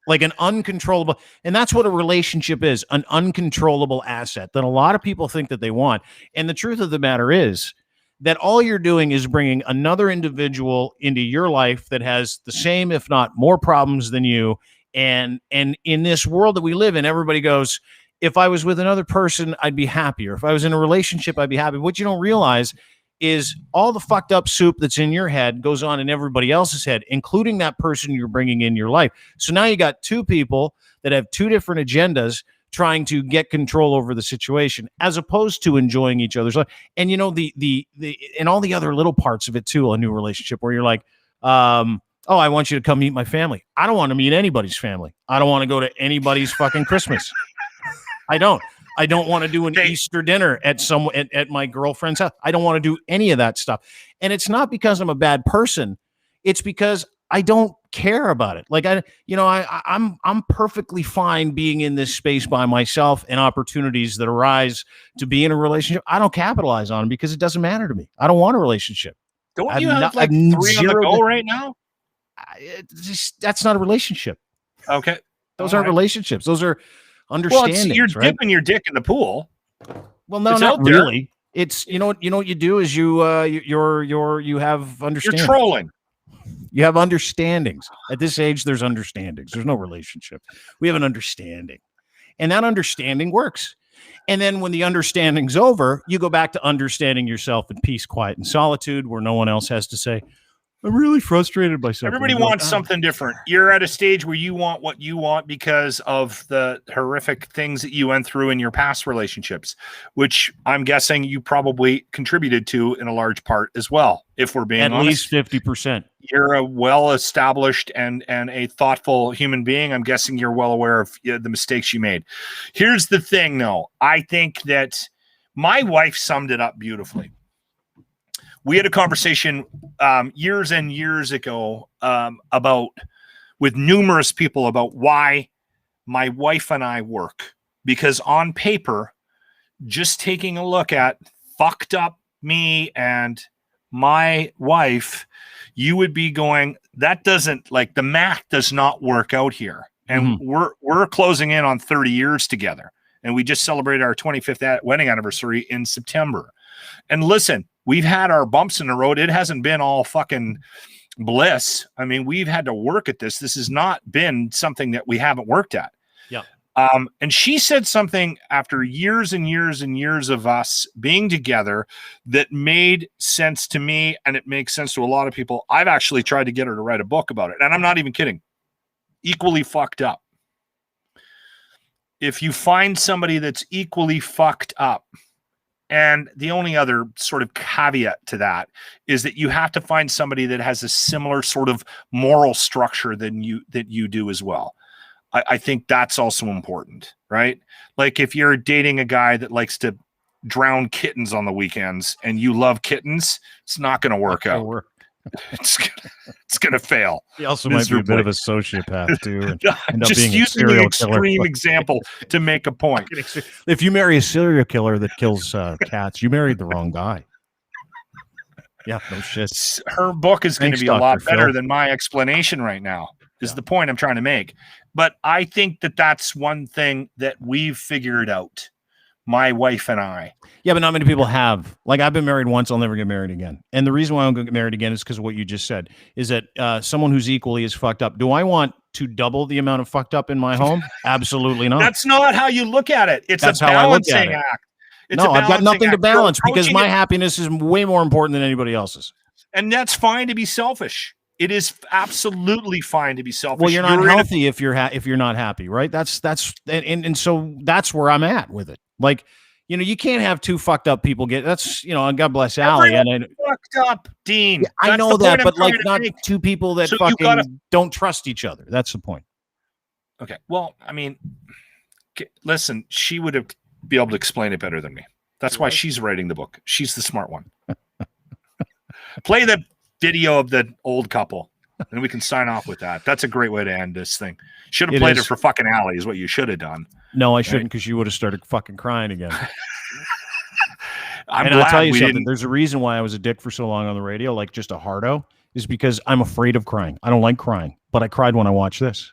Like an uncontrollable, and that's what a relationship is, an uncontrollable asset that a lot of people think that they want. And the truth of the matter is that all you're doing is bringing another individual into your life that has the same, if not more problems than you. And in this world that we live in, everybody goes, if I was with another person, I'd be happier. If I was in a relationship, I'd be happy. What you don't realize is all the fucked up soup that's in your head goes on in everybody else's head, including that person you're bringing in your life. So now you got two people that have two different agendas trying to get control over the situation as opposed to enjoying each other's life. And, the and all the other little parts of it too, a new relationship where you're like, I want you to come meet my family. I don't want to meet anybody's family. I don't want to go to anybody's fucking Christmas. I don't want to do an Easter dinner at my girlfriend's house. I don't want to do any of that stuff. And it's not because I'm a bad person. It's because I don't care about it. I'm perfectly fine being in this space by myself, and opportunities that arise to be in a relationship, I don't capitalize on them because it doesn't matter to me. I don't want a relationship. Don't you have 3 on the go right now? That's not a relationship. Okay. Those aren't relationships. Those are understandings. Well, you're dipping your dick in the pool. Well, no, not really. It's you know what you do is you have understanding. You're trolling. You have understandings. At this age, there's understandings. There's no relationship. We have an understanding, and that understanding works. And then when the understanding's over, you go back to understanding yourself in peace, quiet, and solitude, where no one else has to say, I'm really frustrated by something. Everybody wants something different. You're at a stage where you want what you want because of the horrific things that you went through in your past relationships, which I'm guessing you probably contributed to in a large part as well. If we're being honest, at least 50%. You're a well-established and a thoughtful human being. I'm guessing you're well aware of the mistakes you made. Here's the thing, though. I think that my wife summed it up beautifully. We had a conversation years and years ago with numerous people about why my wife and I work. Because on paper, just taking a look at fucked up me and my wife, you would be going, that doesn't, the math does not work out here. And we're closing in on 30 years together. And we just celebrated our 25th wedding anniversary in September. And listen, we've had our bumps in the road. It hasn't been all fucking bliss. I mean, we've had to work at this. This has not been something that we haven't worked at. Yeah. And she said something after years and years and years of us being together that made sense to me, and it makes sense to a lot of people. I've actually tried to get her to write a book about it, and I'm not even kidding. Equally fucked up. If you find somebody that's equally fucked up, and the only other sort of caveat to that is that you have to find somebody that has a similar sort of moral structure than you do as well. I think that's also important, right? Like if you're dating a guy that likes to drown kittens on the weekends and you love kittens, it's not going to work out. It's going to fail. He also might be a bit of a sociopath too. And just using the extreme example to make a point. If you marry a serial killer that kills cats, you married the wrong guy. Yeah, no shit. Her book is going to be a lot better than my explanation right now. Is the point I'm trying to make. But I think that that's one thing that we've figured out, my wife and I. Yeah, but not many people have. Like, I've been married once, I'll never get married again. And the reason why I won't get married again is because of what you just said, is that someone who's equally as fucked up. Do I want to double the amount of fucked up in my home? Absolutely not. That's not how you look at it. It's a balancing act. It's no, a I've got balancing nothing to act. You're balance because approaching my it- happiness is way more important than anybody else's. And that's fine to be selfish. It is absolutely fine to be selfish. Well, you're not in a- healthy if you're not happy, right? That's and so that's where I'm at with it. Like, you know, you can't have two fucked up people get. That's, you know, and God bless Allie. And fucked up, Dean. I That's know the that, point I'm but like trying to not make. two people that So you fucking gotta- don't trust each other. That's the point. Okay. Well, I mean, listen, she would be able to explain it better than me. That's why she's writing the book. She's the smart one. Play the video of the old couple, and we can sign off with that. That's a great way to end this thing. Should have played it for fucking Allie is what you should have done. No, I shouldn't, because you would have started fucking crying again. I'm and I'll glad tell you we something. didn't- There's a reason why I was a dick for so long on the radio, like just a hardo, is because I'm afraid of crying. I don't like crying, but I cried when I watched this.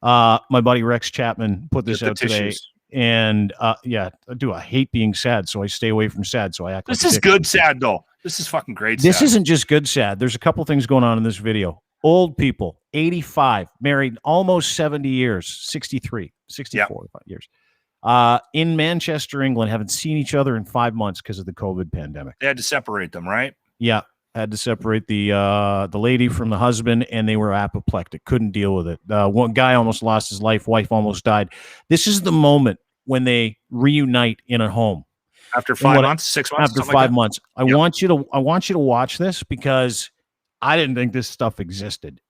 My buddy Rex Chapman put this out today. And yeah, I hate being sad, so I stay away from sad. So I act. This like a is dick. good sad though. This is fucking great. This sad. isn't just good sad. There's a couple things going on in this video. Old people, 85, married almost 70 years, 63, 64 years. In Manchester, England, haven't seen each other in 5 months because of the COVID pandemic. They had to separate them, right? Yeah, had to separate the lady from the husband, and they were apoplectic. Couldn't deal with it. One guy almost lost his life. Wife almost died. This is the moment when they reunite in a home. After 5 months, 6 months, after 5 months. I want you to watch this, because I didn't think this stuff existed.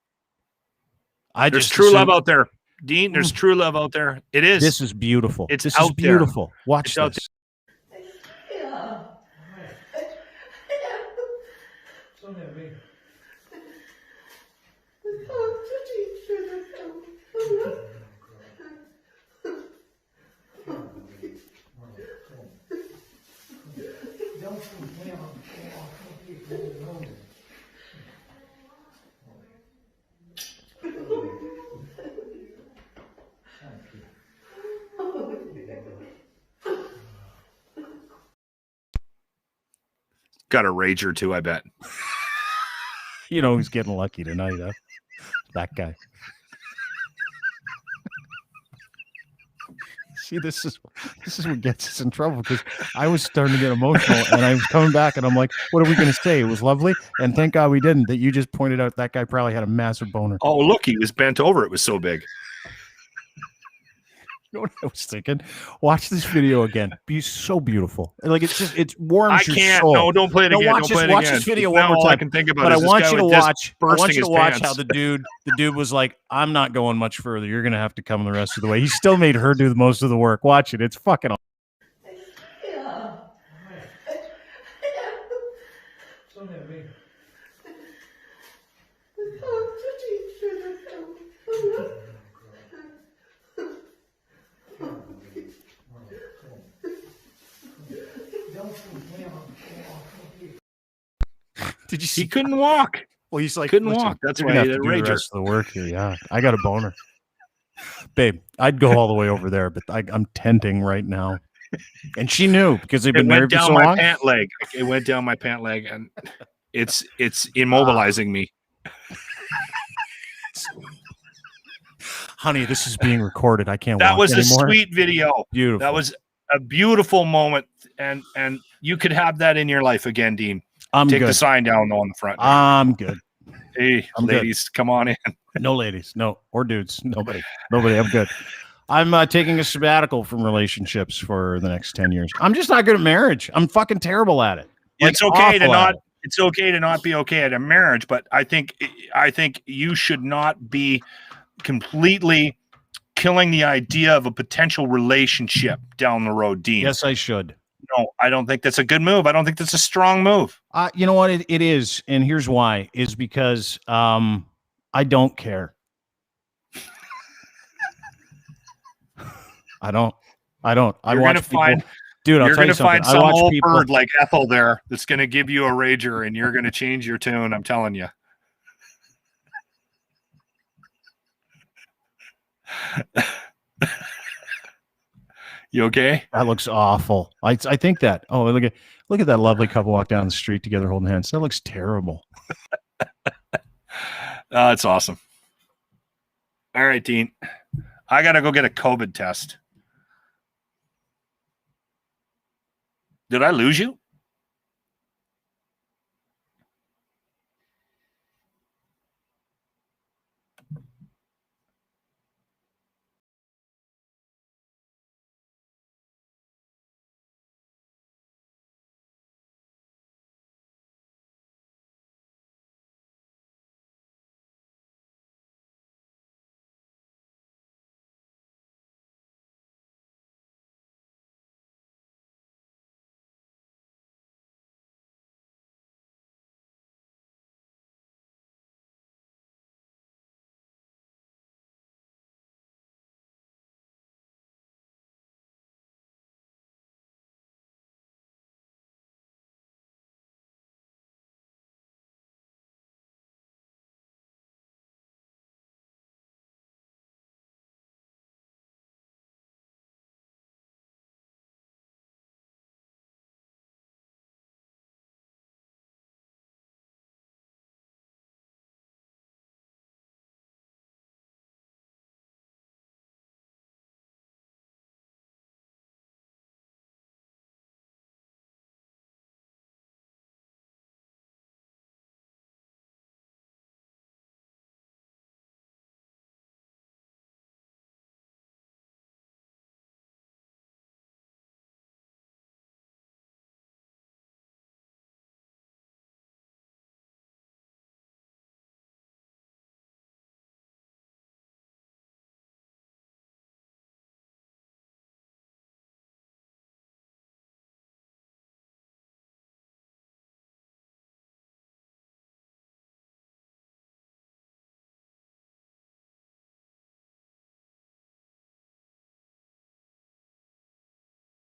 There's true love out there, Dean. There's true love out there. It is. This is beautiful. This is out there. beautiful. Watch It's out this. Got a rage or two, I bet. You know who's getting lucky tonight, huh? That guy. See, this is what gets us in trouble, because I was starting to get emotional, and I was coming back, and I'm like, what are we going to say? It was lovely, and thank God we didn't. That you just pointed out that guy probably had a massive boner. Oh, look, he was bent over. It was so big. You know what I was thinking? Watch this video again. Be so beautiful. Like, it warms your soul. No, don't play it again. Watch this video one Now more all time. I can think about But I is this want guy you to with this watch. I bursting want you to his watch pants. how the dude was like, "I'm not going much further. You're gonna have to come the rest of the way." He still made her do the most of the work. Watch it. It's fucking awesome. Did you see? He couldn't walk. Well, he's like, couldn't "Listen, walk. That's you're why gonna he have had to a do the rager. rest of the work here." Yeah, I got a boner, babe. I'd go all the way over there, but I'm tenting right now, and she knew, because they've been It went married for down so my long. pant leg. It went down my pant leg, and it's immobilizing me. Honey, this is being recorded. I can't. That walk was anymore. a sweet video. Beautiful. That was a beautiful moment, and you could have that in your life again, Dean. I'm Take good. the sign down on the front. I'm good. Hey, I'm good. ladies, come on in. No ladies, no, or dudes, nobody. I'm good. I'm taking a sabbatical from relationships for the next 10 years. I'm just not good at marriage. I'm fucking terrible at it. It's okay to awful at not. it. It's okay to not be okay at a marriage, but I think you should not be completely killing the idea of a potential relationship down the road, Dean. Yes, I should. No, I don't think that's a good move. I don't think that's a strong move. You know what? It is, and here's why: is because I don't care. I don't. I You're watch gonna people. find, Dude, I'll you're tell you gonna something. find I some watch old people. bird like Ethel there that's gonna give you a rager, and you're gonna change your tune. I'm telling you. You okay? That looks awful. I think that. Oh, look at that lovely couple walk down the street together holding hands. That looks terrible. It's awesome. All right, Dean. I gotta go get a COVID test. Did I lose you?